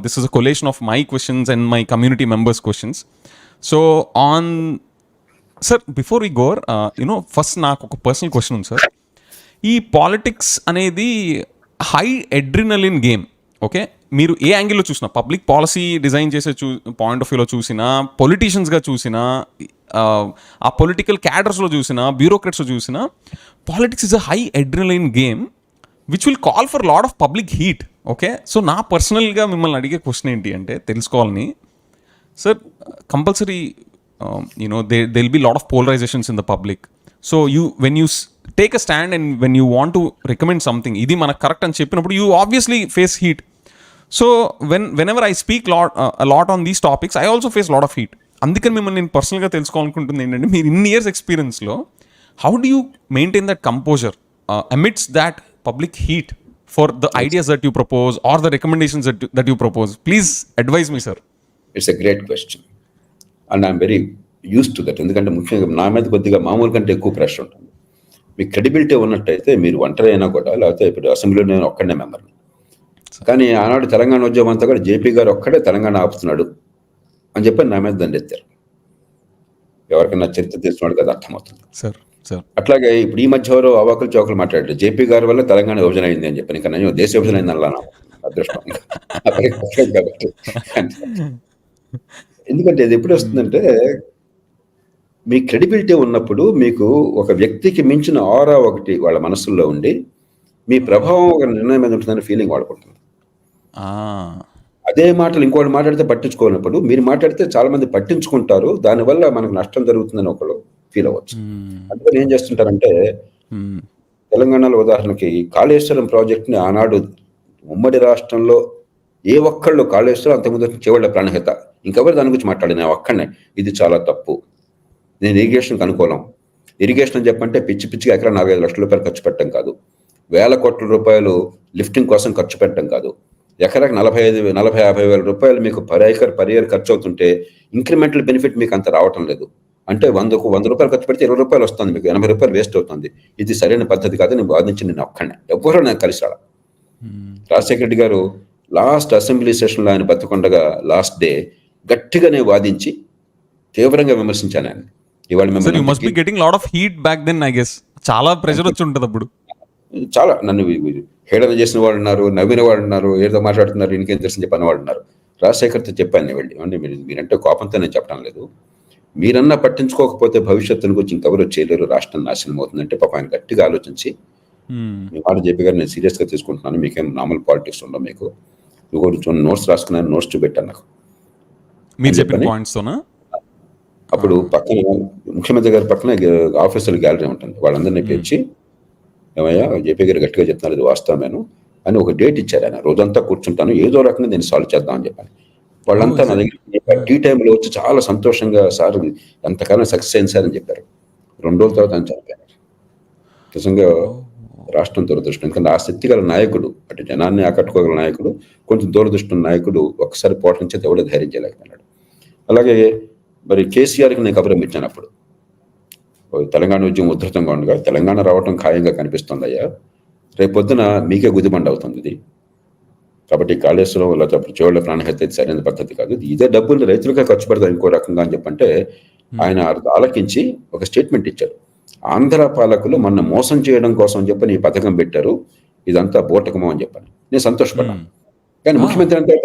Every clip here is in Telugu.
this is a collation of my questions and my community members' questions. So sir, before we go, first నాకు ఒక పర్సనల్ క్వశ్చన్ ఉంది సార్. ఈ పాలిటిక్స్ అనేది హై అడ్రినలిన్ గేమ్. ఓకే, మీరు ఏ యాంగిల్లో చూసినా, పబ్లిక్ పాలసీ డిజైన్ చేసే పాయింట్ ఆఫ్ వ్యూలో చూసినా, పొలిటీషియన్స్గా చూసినా, ఆ పొలిటికల్ క్యాడర్స్లో చూసినా, బ్యూరోక్రాట్స్లో చూసినా, politics is a high adrenaline game which will call for lot of public heat. Okay, so నా పర్సనల్గా మిమ్మల్ని అడిగే క్వశ్చన్ ఏంటి అంటే తెలుసుకోవాలని sir, compulsory there will be a lot of polarizations in the public. So when you take a stand and when you want to recommend something, ఇది మనకు కరెక్ట్ అని చెప్పినప్పుడు you obviously face heat. So whenever I speak a lot on these topics, I also face a lot of heat. అందుకని మిమ్మల్ని నేను పర్సనల్గా తెలుసుకోవాలనుకుంటుంది ఏంటంటే, మీరు ఇన్ని ఇయర్స్ ఎక్స్పీరియన్స్లో how do you maintain that composure amidst that public heat for the ideas that you propose or the recommendations that you propose? Please advise me, sir. It's a great question. And I'm very use to that. ఎందుకంటే ముఖ్యంగా నా మీద కొద్దిగా మామూలు కంటే ఎక్కువ ప్రెషర్ ఉంటుంది. మీకు క్రెడిబిలిటీ ఉన్నట్టయితే మీరు ఒంటరి అయినా కూడా, లేకపోతే ఇప్పుడు అసెంబ్లీలో నేను ఒక్కడే మెంబర్ని, కానీ ఆనాడు తెలంగాణ ఉద్యమం అంతా కూడా జేపీ గారు ఒక్కడే తెలంగాణ ఆపుతున్నాడు అని చెప్పి నా మీద దండెత్తారు. ఎవరికైనా చరిత్ర తెలిసినాడు కదా అర్థమవుతుంది. అట్లాగే ఇప్పుడు ఈ మధ్య ఎవరో అవాకులు చౌకలు మాట్లాడారు, జేపీ గారి వల్ల తెలంగాణ విభజన అయింది అని చెప్పి. ఇంకా నేను దేశ విభజన అయింది అలా అదృష్టం. కాబట్టి ఎందుకంటే ఇది ఎప్పుడు వస్తుందంటే, మీ క్రెడిబిలిటీ ఉన్నప్పుడు మీకు ఒక వ్యక్తికి మించిన ఆరా ఒకటి వాళ్ళ మనసుల్లో ఉండి మీ ప్రభావం ఒక నిర్ణయం మీద ఉంటుందని ఫీలింగ్ వాడుకుంటుంది. అదే మాటలు ఇంకోటి మాట్లాడితే పట్టించుకోనప్పుడు మీరు మాట్లాడితే చాలా మంది పట్టించుకుంటారు, దానివల్ల మనకు నష్టం జరుగుతుందని ఒకళ్ళు ఫీల్ అవ్వచ్చు. అందుకని ఏం చేస్తుంటారంటే, తెలంగాణలో ఉదాహరణకి కాళేశ్వరం ప్రాజెక్ట్ని ఆనాడు ఉమ్మడి రాష్ట్రంలో ఏ ఒక్కళ్ళు కాళేశ్వరం అంతకుముందు చేవాళ్ళ ప్రాణహిత ఇంకెవరు దాని గురించి మాట్లాడి నేను ఒక్కడనే ఇది చాలా తప్పు, నేను ఇరిగేషన్కి అనుకూలం. ఇరిగేషన్ అని చెప్పంటే పిచ్చి పిచ్చిగా ఎకరా 45 లక్షల రూపాయలు ఖర్చు పెట్టడం కాదు, వేల కోట్ల రూపాయలు లిఫ్టింగ్ కోసం ఖర్చు పెట్టడం కాదు. ఎకరాకి 40-50 వేల రూపాయలు మీకు పర్ ఇయర్ ఖర్చు అవుతుంటే ఇంక్రిమెంటల్ బెనిఫిట్ మీకు అంత రావటం లేదు. అంటే 100 రూపాయలు ఖర్చు పెడితే 20 రూపాయలు వస్తుంది, మీకు 80 రూపాయలు వేస్ట్ అవుతుంది. ఇది సరైన పద్ధతి కాదు. నేను వాదించి నేను ఒక్కడనే, ఎవ్వరూ నాకు కలిసి రాల. రాజశేఖర రెడ్డి గారు లాస్ట్ అసెంబ్లీ సెషన్లో ఆయన బతుకుండగా లాస్ట్ డే గట్టిగా నేను వాదించి తీవ్రంగా విమర్శించాను ఆయన. చాలా ప్రెషర్ వచ్చి ఉంటుంది అప్పుడు. చాలా నన్ను హేళన చేసిన వాళ్ళు ఉన్నారు, నవ్విన వాళ్ళు ఉన్నారు, ఏదో మాట్లాడుతున్నారు, ఇంకేం తెలుసు చెప్పిన వాళ్ళు ఉన్నారు. రాజశేఖర్తో చెప్పాను వెళ్ళి, అంటే మీరంటే కోపంతో నేను చెప్పడం లేదు, మీరన్నా పట్టించుకోకపోతే భవిష్యత్తును గురించి ఇంకెవరు చేయలేరు, రాష్ట్రం నాశనం అవుతుందంటే పాప ఆయన గట్టిగా ఆలోచించి, మీ మాట జేపీ గారు నేను సీరియస్గా తీసుకుంటున్నాను, మీకేం నార్మల్ పాలిటిక్స్ ఉండవు, మీకు నోట్స్ రాసుకున్నాను, నోట్స్ చూపెట్టాను నాకు మీరు చెప్పిన పాయింట్స్తోనా. అప్పుడు పక్కన ముఖ్యమంత్రి గారి పక్కన ఆఫీసర్ల గ్యాలరీ ఉంటుంది, వాళ్ళందరినీ పిలిచి ఏమయ్యా జేపీ గారు గట్టిగా చెప్తున్నారు ఇది వాస్తవమేను అని ఒక డేట్ ఇచ్చారు. ఆయన రోజంతా కూర్చుంటాను, ఏదో రకంగా నేను సాల్వ్ చేద్దామని చెప్పాను. వాళ్ళంతా నా దగ్గర టీ టైంలో వచ్చి చాలా సంతోషంగా సార్ ఎంతకాలం సక్సెస్ అయింది సార్ అని చెప్పారు. 2 రోజుల తర్వాత ఆయన చనిపోయారు. నిజంగా రాష్ట్రం దురదృష్టం. ఎందుకంటే ఆ శక్తి గల నాయకుడు, అటు జనాన్ని ఆకట్టుకోగల నాయకుడు, కొంచెం దూరదృష్టం నాయకుడు ఒక్కసారి పోటనించే ఎవడో ధైర్యం చేయలేకపోయినాడు. అలాగే మరి కేసీఆర్కి నేను కబురం ఇచ్చాను. అప్పుడు తెలంగాణ ఉద్యమం ఉధృతంగా ఉండగా తెలంగాణ రావటం ఖాయంగా కనిపిస్తుంది అయ్యా, రేపొద్దున మీకే గుదిబండ అవుతుంది ఇది, కాబట్టి కాళేశ్వరం లేకపోతే చివరి ప్రాణహత్య సరైన పద్ధతి కాదు, ఇదే డబ్బులు రైతులకే ఖర్చు పెడతారు ఇంకో రకంగా అని చెప్పంటే ఆయన ఆలకించి ఒక స్టేట్మెంట్ ఇచ్చారు. ఆంధ్ర పాలకులు మొన్న మోసం చేయడం కోసం అని చెప్పని ఈ పథకం పెట్టారు, ఇదంతా బోటకమో అని చెప్పాను. నేను సంతోషపడ్డాను. కానీ ముఖ్యమంత్రి అంటే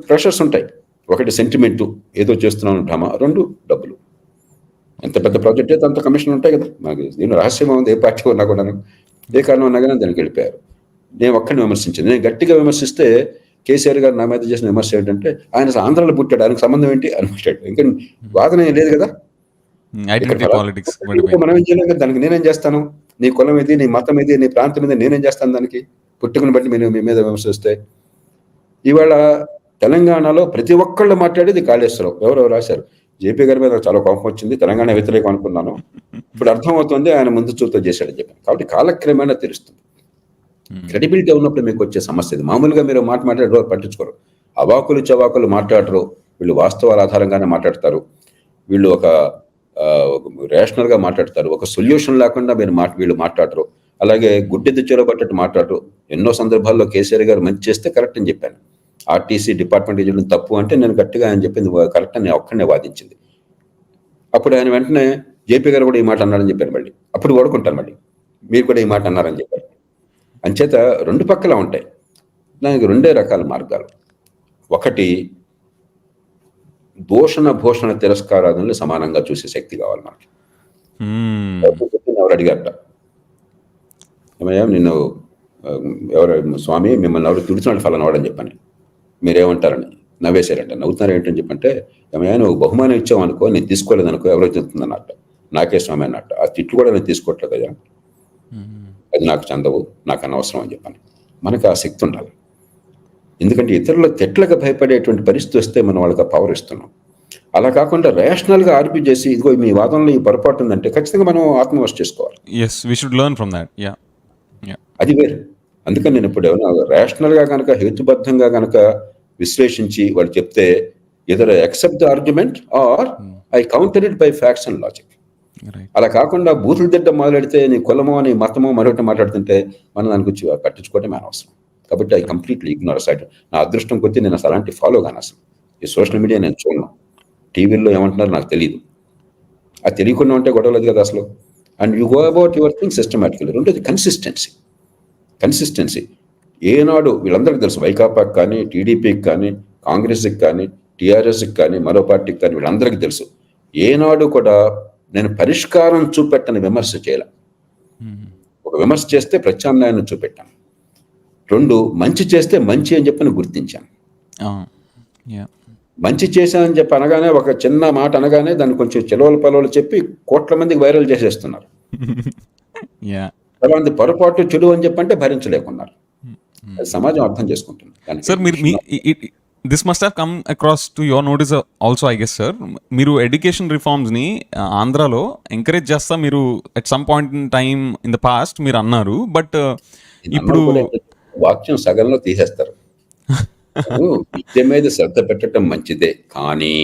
ప్రెషర్స్ ఉంటాయి. ఒకటి సెంటిమెంటు, ఏదో చేస్తున్నాను డ్రామా, 2 డబ్బులు. ఎంత పెద్ద ప్రాజెక్ట్ అయితే అంత కమిషన్ ఉంటాయి కదా. నాకు దీని రహస్యం ఉంది, ఏ పార్టీ ఉన్నా కూడా ఏ కారణం ఉన్నా కానీ దానికి వెళ్ళిపోయారు. నేను ఒక్కడిని విమర్శించాను. నేను గట్టిగా విమర్శిస్తే కేసీఆర్ గారు నా మీద చేసిన విమర్శ ఏంటంటే ఆయన ఆంధ్రాలో పుట్టాడు, ఆయనకు సంబంధం ఏంటి అని మాట్లాడు. ఇంకా వాదన లేదు కదా, మనం ఏం చేయలేం కదా. దానికి నేనేం చేస్తాను, నీ కులం ఇది, నీ మతం ఇది, నీ ప్రాంతం మీద నేనేం చేస్తాను, దానికి పుట్టుకుని బట్టి మీరు మీ మీద విమర్శిస్తే. ఇవాళ తెలంగాణలో ప్రతి ఒక్కళ్ళు మాట్లాడేది కాళేశ్వరం. ఎవరెవరు రాశారు, జేపీ గారి మీద చాలా కోపం వచ్చింది, తెలంగాణ వ్యతిరేకం అనుకున్నాను, ఇప్పుడు అర్థమవుతుంది ఆయన ముందు చూపుతో చేశాడని చెప్పాను. కాబట్టి కాలక్రమేణా తెలుస్తుంది. క్రెడిబిలిటీ ఉన్నప్పుడు మీకు వచ్చే సమస్య ఇది. మామూలుగా మీరు మాట్లాడే పట్టించుకోరు, అవాకులు చవాకులు మాట్లాడరు, వీళ్ళు వాస్తవాల ఆధారంగానే మాట్లాడతారు, వీళ్ళు ఒక రేషనల్గా మాట్లాడతారు, ఒక సొల్యూషన్ లేకుండా వీళ్ళు మాట్లాడరు. అలాగే గుడ్డెద్దు చెరబట్టట్టు మాట్లాడరు. ఎన్నో సందర్భాల్లో కేసీఆర్ గారు మంచి చేస్తే కరెక్ట్ అని చెప్పాను, ఆర్టీసీ డిపార్ట్మెంట్ చేయడం తప్పు అంటే నేను గట్టిగా ఆయన చెప్పింది కరెక్ట్ అని ఒక్కడనే వాదించింది. అప్పుడు ఆయన వెంటనే జేపీ గారు కూడా ఈ మాట అన్నారని చెప్పారు. మళ్ళీ అప్పుడు ఓడుకుంటారు, మళ్ళీ మీరు కూడా ఈ మాట అన్నారని చెప్పారు. అంచేత రెండు పక్కల ఉంటాయి. దానికి రెండే రకాల మార్గాలు. ఒకటి, దూషణ భూషణ తిరస్కారాలను సమానంగా చూసే శక్తి కావాలి మనకి. ఎవరు అడిగారట, ఏమయ్యా నిన్ను ఎవరు స్వామి మిమ్మల్ని ఎవరు తుడిచినాడు ఫలానా అని చెప్పని, మీరేమంటారని నవ్వేశారంట. నవ్వుతున్నారు ఏంటని చెప్పంటే, ఏమయ్యా నువ్వు బహుమానం ఇచ్చావు అనుకో, నేను తీసుకోలేదు అనుకో, ఎవరో చెప్తుందన్నట్ట, నాకే స్వామి అన్నట్ట. ఆ తిట్లు కూడా నేను తీసుకోవట్లేదు కదా, అది నాకు చందవు, నాకు అనవసరం అని చెప్పని. మనకు ఆ శక్తి ఉండాలి. ఎందుకంటే ఇతరుల తిట్లకు భయపడేటువంటి పరిస్థితి వస్తే మనం వాళ్ళకి ఆ పవర్ ఇస్తున్నాం. అలా కాకుండా రేషనల్గా ఆర్గ్యూ చేసి ఇదిగో మీ వాదనలో ఈ పొరపాటు ఉందంటే ఖచ్చితంగా మనం ఆత్మవిమర్శ చేసుకోవాలి. అది వేరు. అందుకని నేను ఇప్పుడు ఏమైనా రేషనల్గా కనుక హేతుబద్ధంగా కనుక విశ్లేషించి వాళ్ళు చెప్తే either accept the argument are I counter it by facts and logic. అలా కాకుండా బూతులు తిట్టడం మొదలెడితే నీ కులమో నీ మతమో మరొకటి మాట్లాడుతుంటే మనం దానికి వచ్చి పట్టించుకోవటం అనవసరం. కాబట్టి ఐ కంప్లీట్లీ ఇగ్నోర్ సైడ్. నా అదృష్టం కొద్దీ నేను అసలు అలాంటి ఫాలో కాను. అసలు ఈ సోషల్ మీడియా నేను చూడను. టీవీల్లో ఏమంటున్నారో నాకు తెలియదు. అది తెలియకుండా ఉంటే గొడవలేదు కదా అసలు. And you go about your thing systematically. రెండోది కన్సిస్టెన్సీ. ఏనాడు వీళ్ళందరికీ తెలుసు, వైకాపాకి కానీ, టీడీపీకి కానీ, కాంగ్రెస్కి కానీ, టీఆర్ఎస్కి కానీ, మరో పార్టీకి కానీ, వీళ్ళందరికీ తెలుసు ఏనాడు కూడా నేను పరిష్కారం చూపెట్టని విమర్శ చేయాల. ఒక విమర్శ చేస్తే ప్రత్యామ్నాయాన్ని చూపెట్టాను. రెండు, మంచి చేస్తే మంచి అని చెప్పి గుర్తించాను. మంచి చేశానని చెప్పి అనగానే, ఒక చిన్న మాట అనగానే దాన్ని కొంచెం చెలవలు పలవలు చెప్పి కోట్ల మందికి వైరల్ చేసేస్తున్నారు. అలాంటి పొరపాటు చెడు అని చెప్పంటే భరించలేకున్నారు. సమాజం అర్థం చేసుకుంటుంది. Sir this must have come across to your notice also I guess sir. మీరు ఎడ్యుకేషన్ రిఫార్మ్స్ని ఆంధ్రాలో ఎంకరేజ్ చేస్తా మీరు at some point in time in the past మీరు అన్నారు. బట్ ఇప్పుడు వాక్యం సగంలో తీసేస్తారు. విద్య మీద శ్రద్ధ పెట్టడం మంచిదే, కానీ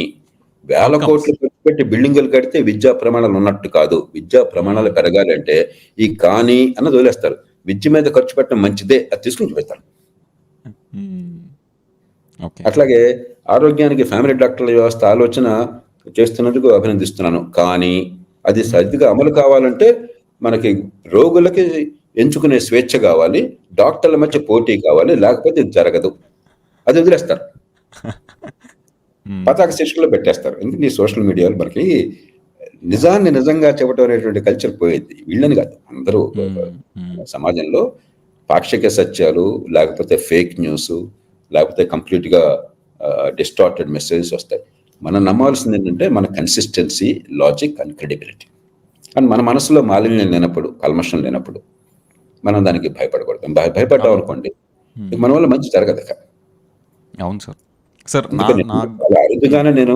వేల కోట్లు ఖర్చు పెట్టి బిల్డింగులు కడితే విద్యా ప్రమాణాలు ఉన్నట్టు కాదు. విద్యా ప్రమాణాలు పెరగాలి అంటే ఈ కానీ అన్నది వదిలేస్తారు. విద్య మీద ఖర్చు పెట్టడం మంచిదే, అది తీసుకుని పెడతారు. అట్లాగే ఆరోగ్యానికి ఫ్యామిలీ డాక్టర్ల వ్యవస్థ ఆలోచన చేస్తున్నందుకు అభినందిస్తున్నాను. కానీ అది సరిగ్గా అమలు కావాలంటే మనకి రోగులకి ఎంచుకునే స్వేచ్ఛ కావాలి, డాక్టర్ల మధ్య పోటీ కావాలి, లేకపోతే ఇది జరగదు. అది వదిలేస్తారు, పతాక శిక్షలో పెట్టేస్తారు. ఎందుకంటే ఈ సోషల్ మీడియాలో మనకి నిజాన్ని నిజంగా చెప్పడం అనేటువంటి కల్చర్ పోయేది. వీళ్ళని కాదు, అందరూ సమాజంలో పాక్షిక సత్యాలు, లేకపోతే ఫేక్ న్యూస్, లేకపోతే కంప్లీట్గా డిస్టార్టెడ్ మెసేజెస్ వస్తాయి. మనం నమ్మాల్సింది ఏంటంటే మన consistency, logic and credibility. And మన మనసులో మాలిన్యం లేనప్పుడు, కల్మషం లేనప్పుడు మనం దానికి భయపడకూడదు. భయపడ్డాం అనుకోండి, మన వల్ల మంచి జరగదు. అవును సార్. సార్ అలా అరుదుగానే నేను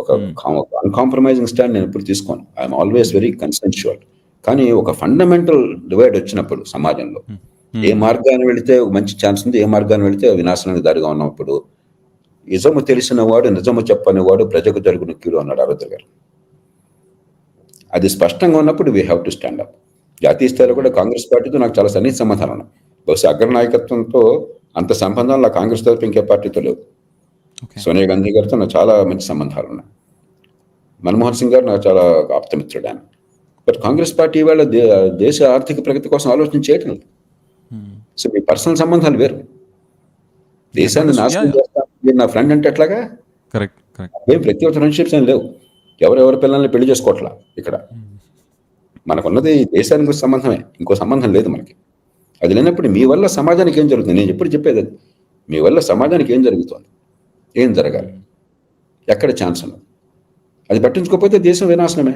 ఒక అన్కాంప్రమైజింగ్ స్టాండ్ నేను ఎప్పుడు తీసుకోను. I'm always very consensual. కానీ ఒక ఫండమెంటల్ డివైడ్ వచ్చినప్పుడు సమాజంలో ఏ మార్గాన్ని వెళితే మంచి ఛాన్స్ ఉంది, ఏ మార్గాన్ని వెళితే వినాశనానికి దారిగా ఉన్నప్పుడు నిజము తెలిసిన వాడు, నిజము చెప్పనివాడు ప్రజకు జరుగున కీడు అన్నాడు ఆరుద్ర గారు. అది స్పష్టంగా ఉన్నప్పుడు we have to stand up. జాతీయ స్థాయిలో కూడా కాంగ్రెస్ పార్టీతో నాకు చాలా సన్నిహిత సంబంధాలు ఉన్నాయి. బహుశా అగ్రనాయకత్వంతో అంత సంబంధాలు నా కాంగ్రెస్ తరఫు ఇంకే పార్టీతో లేవు. సోనియా గాంధీ గారితో నాకు చాలా మంచి సంబంధాలు ఉన్నాయి. మన్మోహన్ సింగ్ గారు నాకు చాలా ఆప్తమిత్రుడు ఆయన. బట్ కాంగ్రెస్ పార్టీ వాళ్ళ దేశ ఆర్థిక ప్రగతి కోసం ఆలోచన చేయటం లేదు. సో మీ పర్సనల్ సంబంధాలు వేరు. దేశాన్ని నాశనం చేస్తాను మీరు నా ఫ్రెండ్ అంటే ఎట్లాగా? ఏం వ్యక్తిగత ఫ్రెండ్షిప్స్ ఏం లేవు. ఎవరెవరి పిల్లల్ని పెళ్లి చేసుకోవట్లా ఇక్కడ. మనకున్నది దేశానికి గురించి సంబంధమే, ఇంకో సంబంధం లేదు మనకి. అది లేనప్పుడు మీ వల్ల సమాజానికి ఏం జరుగుతుంది? నేను ఎప్పుడు చెప్పేది అది. మీ వల్ల సమాజానికి ఏం జరుగుతుంది, ఏం జరగాలి, ఎక్కడ ఛాన్స్ ఉన్నది, అది పట్టించుకోకపోతే దేశం వినాశనమే.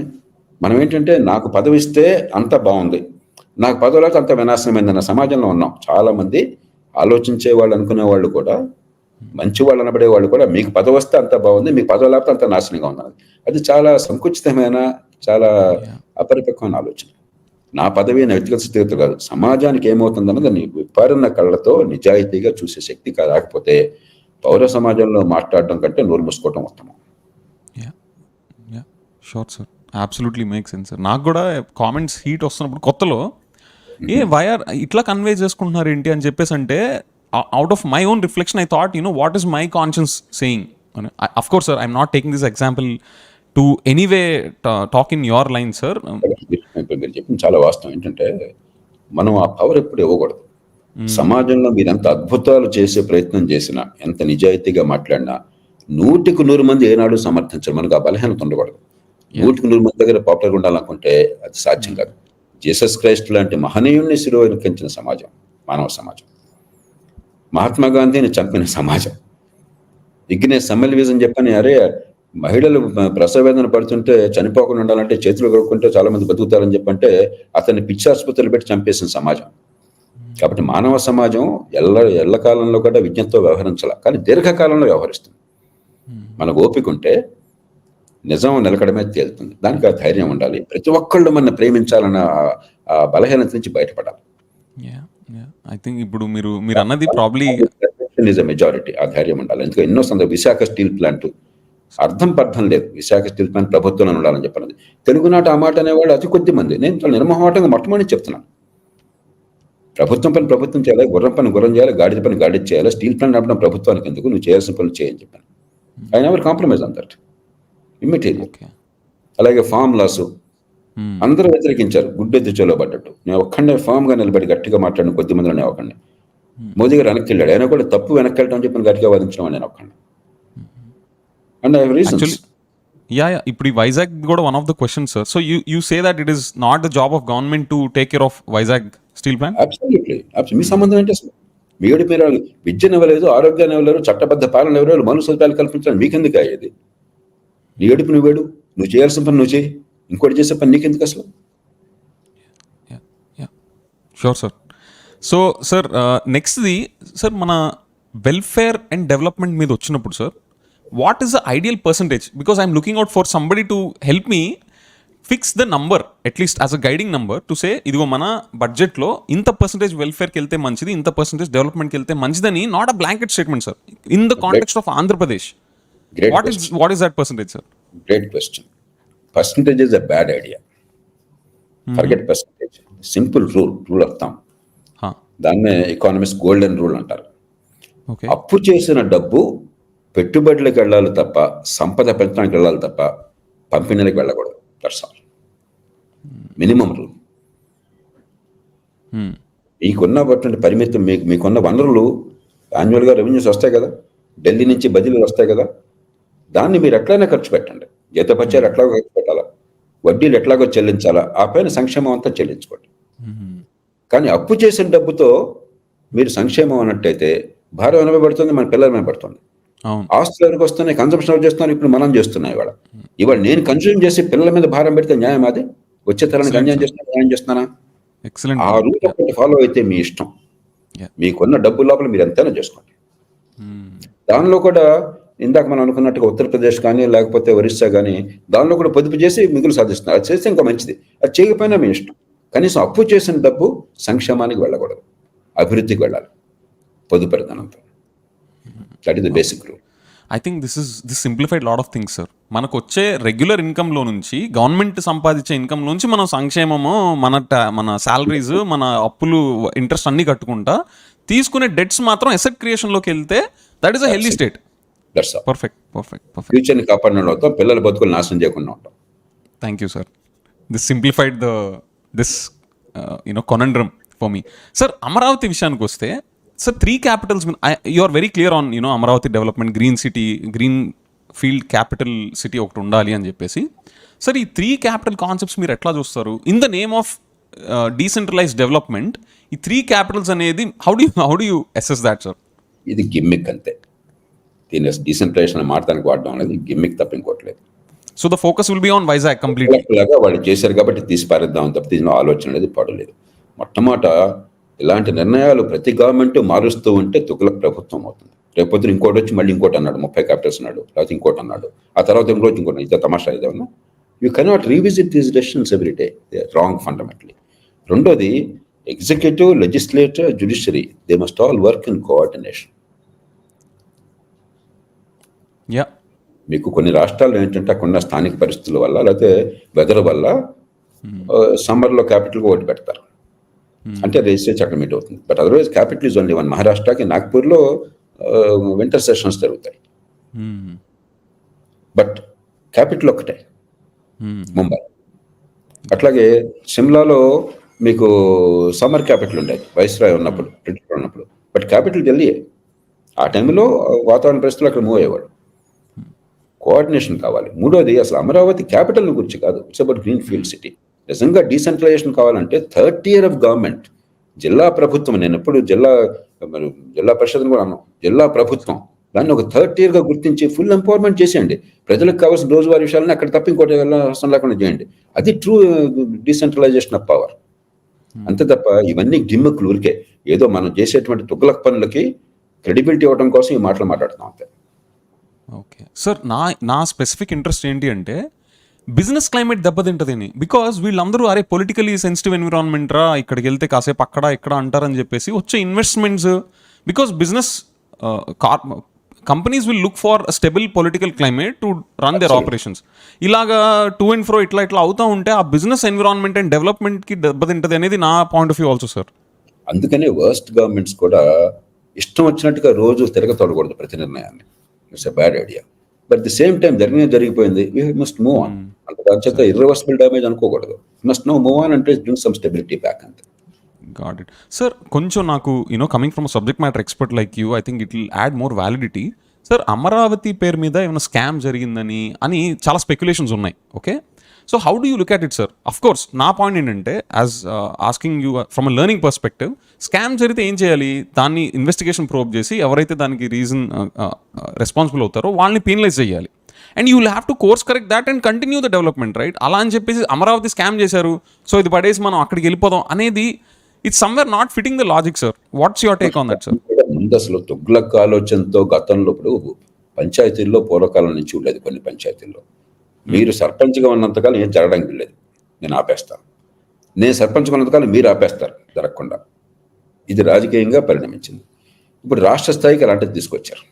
మనం ఏంటంటే నాకు పదవి ఇస్తే అంత బాగుంది, నాకు పదవి లేకపోతే అంత వినాశనమైందన్న సమాజంలో ఉన్నాం. చాలామంది ఆలోచించే వాళ్ళు, అనుకునే వాళ్ళు కూడా, మంచి వాళ్ళు అనబడే వాళ్ళు కూడా మీకు పదవి వస్తే అంత బాగుంది, మీకు పదవి లేకపోతే అంత నాశనంగా ఉన్నది. అది చాలా సంకుచితమైన, చాలా అపరిపక్వమైన ఆలోచన. నా పదవి నా వ్యక్తిగత స్థితిగత కాదు, సమాజానికి ఏమవుతుందన్నది నీ విపారణ కళ్ళతో నిజాయితీగా చూసే శక్తి రాకపోతే పౌర సమాజంలో మాట్లాడడం కంటే నోరు మూసుకోవటం ఉత్తమం. Sure sir, absolutely make sense sir. నాకు కూడా కామెంట్స్ హీట్ వస్తున్నప్పుడు కొత్తలో వైఆర్ ఇట్లా కన్వే చేసుకుంటున్నారు ఏంటి అని చెప్పేసి అంటే out of my own reflection, I thought, what is my conscience saying? Of course, sir, I'm not taking this example to anyway talk in your line, sir. ఇప్పుడు మీరు చెప్పింది చాలా వాస్తవం. ఏంటంటే మనం ఆ పవర్ ఎప్పుడు ఇవ్వకూడదు. సమాజంలో మీరు ఎంత అద్భుతాలు చేసే ప్రయత్నం చేసినా, ఎంత నిజాయితీగా మాట్లాడినా 100కి 100 మంది ఏనాడు సమర్థించరు. మనకు ఆ బలహీనత ఉండకూడదు. 100కి 100 మంది దగ్గర పాపులర్గా ఉండాలనుకుంటే అది సాధ్యం కాదు. జీసస్ క్రైస్ట్ లాంటి మహనీయుణ్ణి శిలువెక్కించిన సమాజం మానవ సమాజం. మహాత్మా గాంధీని చంపిన సమాజం. ఇగ్నేస్ సెమెల్విస్ చెప్పని, అరే మహిళలు ప్రసవ వేదన పడుతుంటే చనిపోకుండా ఉండాలంటే చేతులు కడుక్కుంటే చాలా మంది బతుకుతారని చెప్పంటే అతన్ని పిచ్చి ఆసుపత్రులు పెట్టి చంపేసిన సమాజం. కాబట్టి మానవ సమాజం ఎల్లకాలంలో కూడా విజ్ఞతతో వ్యవహరించాల, కానీ దీర్ఘకాలంలో వ్యవహరిస్తుంది. మనకు ఓపిక ఉంటే నిజం నిలకడమే తేలుతుంది. దానికి ఆ ధైర్యం ఉండాలి. ప్రతి ఒక్కళ్ళు మన ప్రేమించాలన్న ఆ బలహీనత నుంచి బయటపడాలి. ఐ థింక్ ఇప్పుడు మీరు అన్నది ప్రాబ్లీ మెజారిటీ. ఆ ధైర్యం ఉండాలి. ఎందుకంటే ఎన్నో సందర్భం విశాఖ స్టీల్ ప్లాంట్ అర్థం లేదు. విశాఖ స్టీల్ ప్లాంట్ ప్రభుత్వంలో ఉండాలని చెప్పినది. తెలుగునాట ఆ మాట అనేవాళ్ళు అతి కొద్ది మంది. నేను చాలా నిర్మోహమాటంగా మొట్టమొదటి చెప్తున్నాను, ప్రభుత్వం పని ప్రభుత్వం చేయాలి, గుర్రం పని గుర్రం చేయాలి, గాడిద పని గాడిద చేయాలి, స్టీల్ ప్లాంట్ నడపడం ప్రభుత్వానికి ఎందుకు, నువ్వు చేయాల్సిన పనులు చేయని చెప్పాను. I never compromise on that immediately. అలాగే ఫామ్ లాసు అందరూ వ్యతిరేకించారు, గుడ్డెద్దు చొలబడ్డట్టు. నేను ఒక్కడే ఫామ్గా నిలబడి గట్టిగా మాట్లాడిన కొద్ది మందిలో నేను ఒక్కడిని. మోదీ గారు వెనక్కి వెళ్ళాడు, ఆయన కూడా తప్పు వెనక్కి వెళ్ళడం చెప్పి గట్టిగా వాదించడం నేను ఒక్కడిని. And I have reasons. ఇప్పుడు ఈ వైజాగ్ కూడా one of the questions, sir. So you say that it is not the job of government to take care of Vizag steel plant? Absolutely. మీ సంబంధం ఏంటి అసలు? మీరు విద్యను ఇవ్వలేదు, ఆరోగ్యాన్ని ఇవ్వలేరు, చట్టబద్ధ పాలన ఇవ్వలేరు, మనుషుల సదుపాయాలు కల్పించడం మీకెందుకు అయ్యేది? నీ ఏడుపు నువ్వేడు, నువ్వు చేయాల్సిన పని నువ్వు చేయి, ఇంకోటి చేసే పని నీకెందుకు అసలు? Sure sir. సో సార్, నెక్స్ట్ది సార్, మన వెల్ఫేర్ అండ్ డెవలప్మెంట్ మీద వచ్చినప్పుడు sir, what is the ideal percentage? Because I'm looking out for somebody to help me fix the number, at least as a guiding number to say, ఇదిగో మన బడ్జెట్లో ఇంత పర్సంటేజ్ వెల్ఫేర్కి వెళ్తే మంచిది, ఇంత పర్సంటేజ్ డెవలప్మెంట్కి వెళ్తే మంచిదని, not a blanket statement sir, in the context of Andhra Pradesh. What is that percentage, sir? Great question. Percentage is a bad idea. Forget percentage. Simple rule of thumb. దాన్నే ఎకానమిస్ట్ గోల్డెన్ రూల్ అంటారు. అప్పు చేసిన డబ్బు పెట్టుబడులకు వెళ్ళాలి తప్ప, సంపద పెంచడానికి వెళ్ళాలి తప్ప పంపిణీలకు వెళ్ళకూడదు. That's all. Minimum rule. మీకున్నటువంటి పరిమితం, మీకున్న వనరులు, యాన్యువల్గా రెవెన్యూస్ వస్తాయి కదా, ఢిల్లీ నుంచి బదిలీలు వస్తాయి కదా, దాన్ని మీరు ఎట్లయినా ఖర్చు పెట్టండి. జీతపత్యాలు ఎట్లాగో ఖర్చు పెట్టాలా, వడ్డీలు ఎట్లాగో చెల్లించాలా, ఆ పైన సంక్షేమం అంతా చెల్లించుకోండి. కానీ అప్పు చేసిన డబ్బుతో మీరు సంక్షేమం అన్నట్టయితే భారం వెనక పడుతుంది, మన పిల్లల మీద పడుతుంది. ఆస్తులు ఎవరికి వస్తున్నాయి, కన్సంప్షన్ ఎవరు చేస్తున్నారు, ఇప్పుడు మనం చేస్తున్నాం. ఇవాళ నేను కన్స్యూమ్ చేసి పిల్లల మీద భారం పెడితే న్యాయం? అది వచ్చే తరానికి అన్యాయం చేస్తున్నా, న్యాయం చేస్తున్నానా? ఆ రూల్ ఒకటి ఫాలో అయితే మీ ఇష్టం. మీకున్న డబ్బు లోపల మీరు ఎంతైనా చేసుకోండి. దానిలో కూడా ఇందాక మనం అనుకున్నట్టుగా ఉత్తరప్రదేశ్ కానీ లేకపోతే ఒరిస్సా కానీ దానిలో కూడా పొదుపు చేసి మిగులు సాధిస్తున్నారు. అది చేస్తే ఇంకా మంచిది, అది చేయకపోయినా మీ ఇష్టం. కనీసం అప్పు చేసిన డబ్బు సంక్షేమానికి వెళ్ళకూడదు, అభివృద్ధికి వెళ్ళాలి పొదుపరితనంతో. That is the basic rule. I think this simplified lot of things sir. మనకు వచ్చే రెగ్యులర్ ఇన్కమ్లో నుంచి, గవర్నమెంట్ సంపాదించే ఇన్కమ్ నుంచి మనం సంక్షేమము, మన శాలరీస్, మన అప్పులు, ఇంట్రెస్ట్ అన్నీ కట్టుకుంటా తీసుకునే డెట్స్ మాత్రం అసెట్ క్రియేషన్లోకి వెళ్తే that is a healthy state. Perfect. ఫ్యూచర్ని కాపాడిన వాళ్ళతో పిల్లల బతుకులు నాశనం చేయకుండా ఉంటాం. Thank you sir. This simplified this conundrum for me. Sir, Amaravati విషయానికి వస్తే sir, 3 capitals, you are very clear on Amaravati development, green city, green field capital city ఒకటి ఉండాలి అని చెప్పేసి. సార్, ఈ 3 క్యాపిటల్ కాన్సెప్ట్స్ మీరు ఎట్లా చూస్తారు? In the name of decentralize development, ఈ 3 క్యాపిటల్స్ అనేది how do you assess that, sir? ఇది గిమ్మిక్ అంతే. దీన్ని డీసెంట్రలైజేషన్ మాట్లాడడానికి వాడడం అనేది గిమ్మిక్ తప్ప ఇంకోట్లేదు. So the focus will be on Vizag completely. లాగా వాళ్ళు చేశారు కాబట్టి తీసి పారేద్దాం తప్ప దీనిలో ఆలోచన అనేది పడలేదు. మొట్టమొదట ఇలాంటి నిర్ణయాలు ప్రతి గవర్నమెంట్ మారుస్తూ ఉంటే తుగ్లక్ ప్రభుత్వం అవుతుంది. రేపొద్దున ఇంకోటి వచ్చి మళ్ళీ ఇంకోటి అన్నాడు, 30 క్యాపిటల్స్ అన్నాడు, లేకపోతే ఇంకోటి అన్నాడు, ఆ తర్వాత ఇంకోటి ఇంత తమాషా ఏదన్నా. You cannot revisit these decisions every day. They are wrong fundamentally. రెండోది, executive, legislature, judiciary, they must all work in coordination. మీకు కొన్ని రాష్ట్రాల్లో ఏంటంటే అక్కడ స్థానిక పరిస్థితుల వల్ల లేకపోతే వెదర్ వల్ల సమ్మర్లో క్యాపిటల్గా ఓటు పెడతారు, అంటే రిజిస్ట్రేషన్ అక్కడ మీట్ అవుతుంది. But otherwise capital is only one. మహారాష్ట్రకి నాగ్పూర్లో వింటర్ సెషన్స్ జరుగుతాయి. బట్ క్యాపిటల్ ఒక్కటే ముంబై. అట్లాగే సిమ్లాలో మీకు సమ్మర్ క్యాపిటల్ ఉండేది వైస్రాయ్ ఉన్నప్పుడు, బ్రిటిష్ ఉన్నప్పుడు. బట్ క్యాపిటల్ ఢిల్లీయే. ఆ టైంలో వాతావరణ పరిస్థితులు అక్కడ మూవ్ అయ్యేవాడు. కోఆర్డినేషన్ కావాలి. మూడోది అసలు అమరావతి క్యాపిటల్ గురించి కాదు, it's about green field city. నిజంగా డీసెంట్రలైజేషన్ కావాలంటే 30 year ఆఫ్ గవర్నమెంట్, జిల్లా ప్రభుత్వం, నేను ఎప్పుడు జిల్లా పరిషత్ని కూడా అన్నాను, జిల్లా ప్రభుత్వం దాన్ని ఒక 30 year గుర్తించి ఫుల్ ఎంపవర్మెంట్ చేసేయండి. ప్రజలకు కావాల్సిన రోజువారీ విషయాలను అక్కడ తప్ప ఇంకోటి అవసరం లేకుండా చేయండి. అది ట్రూ డీసెంట్రలైజేషన్ ఆఫ్ పవర్. అంతే తప్ప ఇవన్నీ గిమ్మిక్లు ఊరికే ఏదో మనం చేసేటువంటి తుగ్లక్ పనులకి క్రెడిబిలిటీ ఇవ్వడం కోసం ఈ మాటలు మాట్లాడుతున్నాం అంతే. ఓకే సార్, నా స్పెసిఫిక్ ఇంట్రెస్ట్ ఏంటి అంటే బిజినెస్ క్లైమేట్ దెబ్బతింటదని. బికాజ్ వీళ్ళందరూ అరే పొలిటికలీ సెన్సిటివ్ ఎన్విరాన్మెంట్ రా, ఇక్కడికి వెళ్తే కాసేపు అక్కడ ఇక్కడ అంటారని చెప్పేసి వచ్చే investments, because business companies will look for stable political climate to run their operations. ఇలాగా టు అండ్ ఫ్రో ఇట్లా అవుతూ ఉంటే ఆ బిజినెస్ ఎన్విరాన్మెంట్ అండ్ డెవలప్మెంట్కి దెబ్బతింటది అనేది నా point of view also sir. అందుకనే వర్స్ట్ గవర్నమెంట్స్ కూడా ఇష్టం వచ్చినట్టుగా రోజు తిరగతోడకూడదు ప్రతి నిర్ణయాన్ని. It's a bad idea. But the same time జరిగిపోయింది, వీ మస్ట్ మూవ్ ఆన్. అంత దాని చేత ఇర్రివర్సిబుల్ డ్యామేజ్ అనుకోకూడదు. మస్ట్ నో మూవ్ ఆన్ అంటే బ్రింగ్ సమ్ స్టెబిలిటీ బ్యాక్ అంతే. Got it sir. కొంచెం నాకు coming from subject matter expert like you, I think it will add more validity. Sir, Amaravati పేరు మీద ఏమైనా స్కామ్ జరిగిందని అని చాలా స్పెక్యులేషన్స్ ఉన్నాయి. Okay, so how do you look at it sir? Of course నా పాయింట్ ఏంటంటే as asking you from a learning perspective, scam జరిగితే ఏం చేయాలి? దాన్ని ఇన్వెస్టిగేషన్ ప్రోబ్ చేసి ఎవరైతే దానికి రీజన్ రెస్పాన్సిబుల్ అవుతారో వాళ్ళని పీనలైజ్ చేయాలి. And you will have to course correct that and continue the development, right? అలా అని చెప్పేసి అమరావతి స్కామ్ చేశారు, సో ఇది పడేసి మనం అక్కడికి వెళ్ళిపోదాం అనేది it's somewhere not fitting the logic sir. What's your take on that sir? ముందు అసలు తుగ్లక్ ఆలోచనతో గతంలో ఇప్పుడు పంచాయతీల్లో పూర్వకాలం నుంచి ఉండేది. కొన్ని పంచాయతీల్లో మీరు సర్పంచ్గా ఉన్నంతకాలం ఏం జరగడానికి లేదు, నేను ఆపేస్తాను. నేను సర్పంచ్గా ఉన్నంతకాలం మీరు ఆపేస్తారు జరగకుండా. ఇది రాజకీయంగా పరిణమించింది. ఇప్పుడు రాష్ట్ర స్థాయికి అలాంటిది తీసుకొచ్చారు.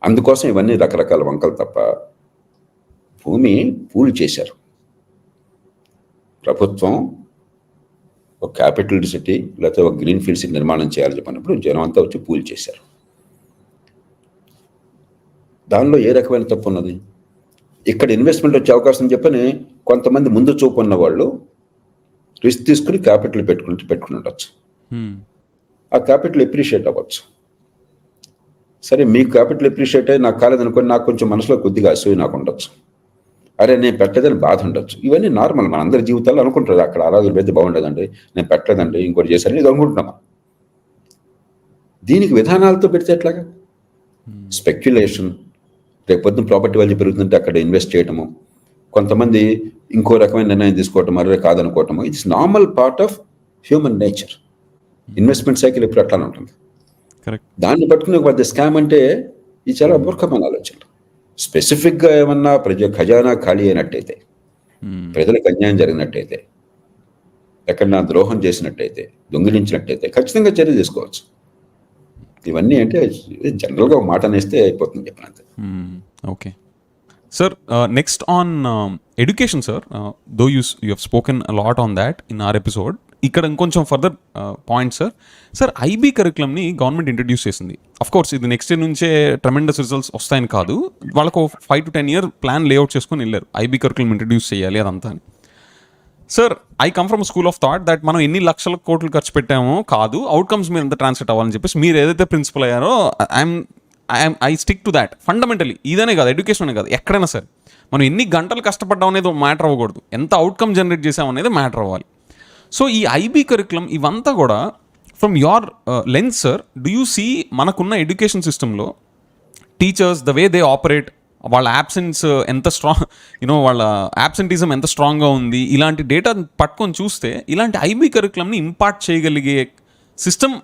అందుకోసం ఇవన్నీ రకరకాల వంకలు తప్ప భూమి పూల్ చేశారు. ప్రభుత్వం ఒక క్యాపిటల్ సిటీ లేకపోతే ఒక గ్రీన్ ఫీల్డ్ సిటీ నిర్మాణం చేయాలని చెప్పినప్పుడు జనం అంతా వచ్చి పూల్ చేశారు. దానిలో ఏ రకమైన తప్పు ఉన్నది? ఇక్కడ ఇన్వెస్ట్మెంట్ వచ్చే అవకాశం చెప్పని కొంతమంది ముందు చూపు ఉన్న వాళ్ళు రిస్క్ తీసుకుని క్యాపిటల్ పెట్టుకుని ఉండొచ్చు. ఆ క్యాపిటల్ ఎప్రిషియేట్ అవ్వచ్చు. సరే, మీకు క్యాపిటల్ ఎప్రిషియేట్ అయ్యి నాకు కాలేదనుకోని నాకు కొంచెం మనసులో కొద్దిగా అసూయ నాకు ఉండొచ్చు. అరే నేను పెట్టలేదని బాధ ఉండొచ్చు. ఇవన్నీ నార్మల్, మన అందరి జీవితాల్లో అనుకుంటారు. అక్కడ ఆరాధన పెడితే బాగుండేదండి, నేను పెట్టలేదండి, ఇంకోటి చేశారని ఇది అనుకుంటున్నామా? దీనికి విధానాలతో పెడితే ఎట్లాగా? స్పెక్యులేషన్, రేపు పొద్దున్న ప్రాపర్టీ వాల్యూ పెరుగుతుంటే అక్కడ ఇన్వెస్ట్ చేయటము, కొంతమంది ఇంకో రకమైన నిర్ణయం తీసుకోవటం, మరొక కాదనుకోవటము, it's normal part of human nature. Investment cycle ఎప్పుడు అట్లానే ఉంటుంది. దాన్ని పట్టుకుని ఒక పెద్ద స్కామ్ అంటే ఇది చాలా మూర్ఖమైన ఆలోచనలు. స్పెసిఫిక్గా ఏమన్నా ఖజానా ఖాళీ అయినట్టయితే, ప్రజలకు అన్యాయం జరిగినట్టయితే, ఎక్కడన్నా ద్రోహం చేసినట్టయితే, దొంగిలించినట్టయితే ఖచ్చితంగా చర్య తీసుకోవచ్చు. ఇవన్నీ అంటే జనరల్గా ఒక మాట అనేస్తే అయిపోతుంది చెప్పినంత. Okay sir, next on education sir, though you have spoken a lot on that in our episode. ఇక్కడ ఇంకొంచెం ఫర్దర్ పాయింట్ సార్, ఐబీ కరికులంని గవర్నమెంట్ ఇంట్రడ్యూస్ చేసింది. అఫ్ కోర్స్ ఇది నెక్స్ట్ ఇయర్ నుంచే ట్రెమెండస్ రిజల్ట్స్ వస్తాయని కాదు, వాళ్ళకు 5 to 10 year ప్లాన్ లేఅవుట్ చేసుకొని వెళ్ళారు. ఐబీ కరికులం ఇంట్రడ్యూస్ చేయాలి అదంతా అని. Sir, I come from school of thought that మనం ఎన్ని లక్షల కోట్లు ఖర్చు పెట్టామో కాదు, అవుట్కమ్స్ మీద ఎంత ట్రాన్స్లేట్ అవ్వాలని చెప్పేసి మీరు ఏదైతే ప్రిన్సిపల్ అయ్యారో I stick to that fundamentally. ఇదనే కాదు, ఎడ్యుకేషన్ అనే కాదు, ఎక్కడైనా సరే మనం ఎన్ని గంటలు కష్టపడ్డాం అనేది మ్యాటర్ అవ్వకూడదు, ఎంత అవుట్కమ్ జనరేట్ చేసాం అనేది మ్యాటర్ అవ్వాలి. సో ఈ ఐబీ కరికులం ఇవంతా కూడా from your lens sir, do you see మనకున్న ఎడ్యుకేషన్ సిస్టంలో teachers the way they operate, వాళ్ళ యాబ్సెన్స్ ఎంత స్ట్రాంగ్, వాళ్ళ యాబ్సెంటిజం ఎంత స్ట్రాంగ్గా ఉంది, ఇలాంటి డేటా పట్టుకొని చూస్తే ఇలాంటి ఐబీ కరికులంని ఇంపార్ట్ చేయగలిగే సిస్టమ్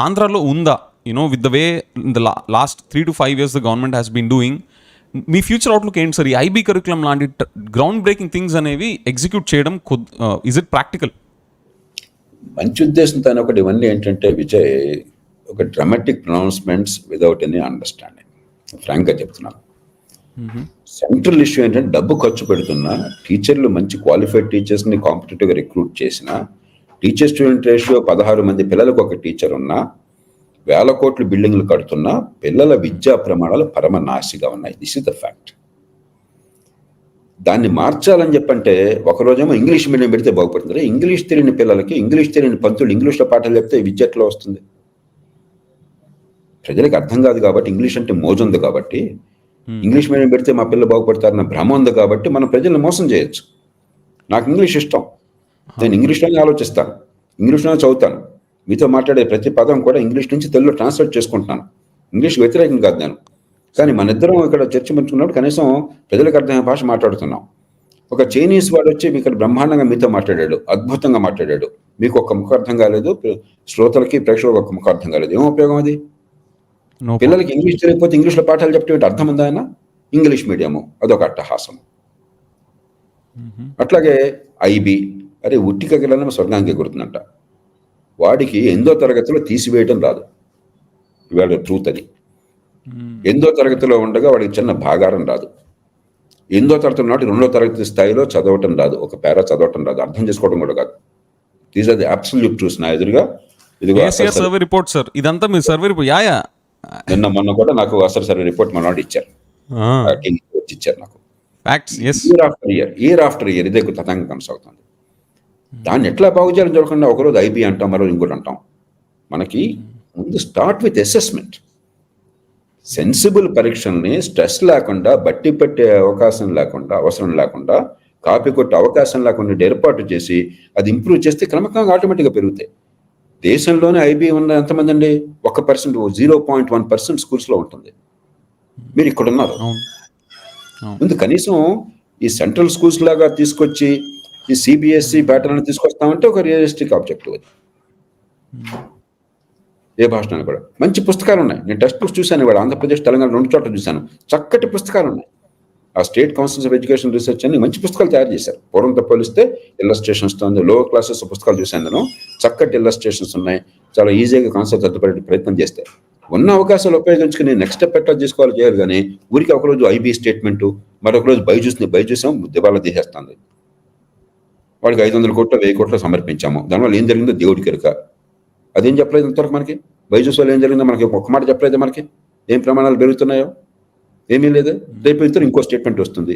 ఆంధ్రాలో ఉందా? With the way in the last 3 to 5 years the government has been doing. మీ ఫ్యూచర్ అవుట్లుక్ ఏంటి సార్? ఈ ఐబీ కరికులం లాంటి గ్రౌండ్ బ్రేకింగ్ థింగ్స్ అనేవి ఎగ్జిక్యూట్ చేయడం ఇజ్ ఇట్ ప్రాక్టికల్? మంచి ఉద్దేశంతో ఒకటి ఇవన్నీ ఏంటంటే విజయ్, ఒక డ్రామాటిక్ ప్రొనౌన్స్మెంట్స్ విదౌట్ ఎనీ అండర్స్టాండింగ్. ఫ్రాంక్గా చెప్తున్నాను. సెంట్రల్ ఇష్యూ ఏంటంటే డబ్బు ఖర్చు పెడుతున్నా, టీచర్లు మంచి క్వాలిఫైడ్ టీచర్స్ని కాంపిటేటివ్గా రిక్రూట్ చేసినా టీచర్ స్టూడెంట్ రేషియో 16 మంది పిల్లలకు ఒక టీచర్ ఉన్నా, 1000 కోట్లు బిల్డింగ్లు కడుతున్నా పిల్లల విద్యా ప్రమాణాలు పరమనాశిగా ఉన్నాయి. This is the fact. దాన్ని మార్చాలని చెప్పంటే ఒకరోజేమో ఇంగ్లీష్ మీడియం పెడితే బాగుపడుతుంది. ఇంగ్లీష్ తెలియని పిల్లలకి, ఇంగ్లీష్ తెలియని పంతులు ఇంగ్లీష్లో పాఠాలు చెప్తే విద్య ఎట్లా వస్తుంది? ప్రజలకు అర్థం కాదు కాబట్టి, ఇంగ్లీష్ అంటే మోజు ఉంది కాబట్టి, ఇంగ్లీష్ మీడియం పెడితే మా పిల్లలు బాగుపడతారన్న భ్రమ ఉంది కాబట్టి మనం ప్రజల్ని మోసం చేయొచ్చు. నాకు ఇంగ్లీష్ ఇష్టం, నేను ఇంగ్లీష్లోనే ఆలోచిస్తాను, ఇంగ్లీష్లోనే చదువుతాను, మీతో మాట్లాడే ప్రతి పదం కూడా ఇంగ్లీష్ నుంచి తెలుగులో ట్రాన్స్లేట్ చేసుకుంటున్నాను. ఇంగ్లీష్ వ్యతిరేకం కాదు నేను. కానీ మన ఇద్దరం ఇక్కడ చర్చ పెట్టుకున్నప్పుడు కనీసం ప్రజలకు అర్థమైన భాష మాట్లాడుతున్నాం. ఒక చైనీస్ వాడు వచ్చి ఇక్కడ బ్రహ్మాండంగా మీతో మాట్లాడాడు, అద్భుతంగా మాట్లాడాడు, మీకు ఒక ముఖ అర్థం కాలేదు, శ్రోతలకి ప్రేక్షకులకు ఒక ముఖ అర్థం కాలేదు, ఏం ఉపయోగం అది? పిల్లలకి ఇంగ్లీష్ తెలియకపోతే ఇంగ్లీష్లో పాఠాలు చెప్పే అర్థం ఉందా? ఆయన ఇంగ్లీష్ మీడియము అదొక అట్టహాసం. అట్లాగే ఐబీ, అరే ఉట్టికగలన స్వర్గానికి ఎగురుతుందంట, వాడికి 8వ తరగతిలో తీసివేయడం రాదు. ఇవాళ ట్రూత్ అది. 8వ తరగతిలో ఉండగా వాడికి చిన్న భాగారం రాదు. 8వ తరగతి నాటి 2వ తరగతి స్థాయిలో చదవటం రాదు, ఒక పేరా చదవటం రాదు, అర్థం చేసుకోవడం కూడా కాదు. These are the absolute truths. నా ఎదురుగా ఇదిగో సర్వే రిపోర్ట్ సార్, ఇదంతా మీ సర్వే రిపోర్ట్. యా నిన్న మొన్న కూడా నాకు అసలు సర్వే రిపోర్ట్ మన వాడు ఇచ్చారు, ఇచ్చారు నాకు. ఇయర్ ఆఫ్టర్ ఇయర్ ఇదే తతంగం కొనసాగుతుంది. దాన్ని ఎట్లా బాగు చేయాలని చూడకుండా ఒకరోజు ఐబీ అంటాం, మరో ఇంకోటి అంటాం. మనకి ముందు స్టార్ట్ విత్ అసెస్మెంట్. సెన్సిబుల్ పరీక్షల్ని స్ట్రెస్ లేకుండా, బట్టి పెట్టే అవకాశం లేకుండా, అవసరం లేకుండా, కాపీ కొట్టే అవకాశం లేకుండా ఏర్పాటు చేసి అది ఇంప్రూవ్ చేస్తే క్రమక్రమంగా ఆటోమేటిక్గా పెరుగుతాయి. దేశంలోనే ఐబీ ఉన్న ఎంతమంది అండి? 1%, 0.1% స్కూల్స్లో ఉంటుంది. మీరు ఇక్కడ ఉన్నారు. ముందు కనీసం ఈ సెంట్రల్ స్కూల్స్ లాగా తీసుకొచ్చి ఈ సిబిఎస్ఈ ప్యాటర్న్ తీసుకొస్తామంటే ఒక రియలిస్టిక్ ఆబ్జెక్టివ్ అది. ఏ భాషలో కూడా మంచి పుస్తకాలు ఉన్నాయి. నేను టెక్స్ట్ బుక్స్ చూశాను, ఇవాళ ఆంధ్రప్రదేశ్, తెలంగాణ 2 చోట్ల చూశాను. చక్కటి పుస్తకాలు ఉన్నాయి. ఆ state councils of education research అని మంచి పుస్తకాలు తయారు చేశారు. పూర్వంతో పోలిస్తే ఇల్లస్ట్రేషన్స్తో లోవర్ క్లాసెస్ పుస్తకాలు చూశాను నేను. చక్కటి ఇల్లస్ట్రేషన్స్ ఉన్నాయి. చాలా ఈజీగా కాన్సెప్ట్ అర్థపడే ప్రయత్నం చేస్తే ఉన్న అవకాశాలు ఉపయోగించుకుని నెక్స్ట్ స్టెప్ ఎట్లా చేసుకోవాలి చేయాలి. కానీ ఊరికి ఒకరోజు ఐబీ స్టేట్మెంటు, మరొక రోజు బైజూసం దివాలా తీసేస్తుంది. వాడికి 500 కోట్లు 1000 కోట్లు సమర్పించాము, దానివల్ల ఏం జరిగిందో దేవుడికి ఎరుక. అదేం చెప్పలేదు ఇంతవరకు మనకి. బైజూస్ వల్ల ఏం జరిగిందో మనకి ఒక్క మాట చెప్పలేదు. మనకి ఏం ప్రమాణాలు పెరుగుతున్నాయో ఏమీ లేదు. రేపు ఇద్దరు ఇంకో స్టేట్మెంట్ వస్తుంది.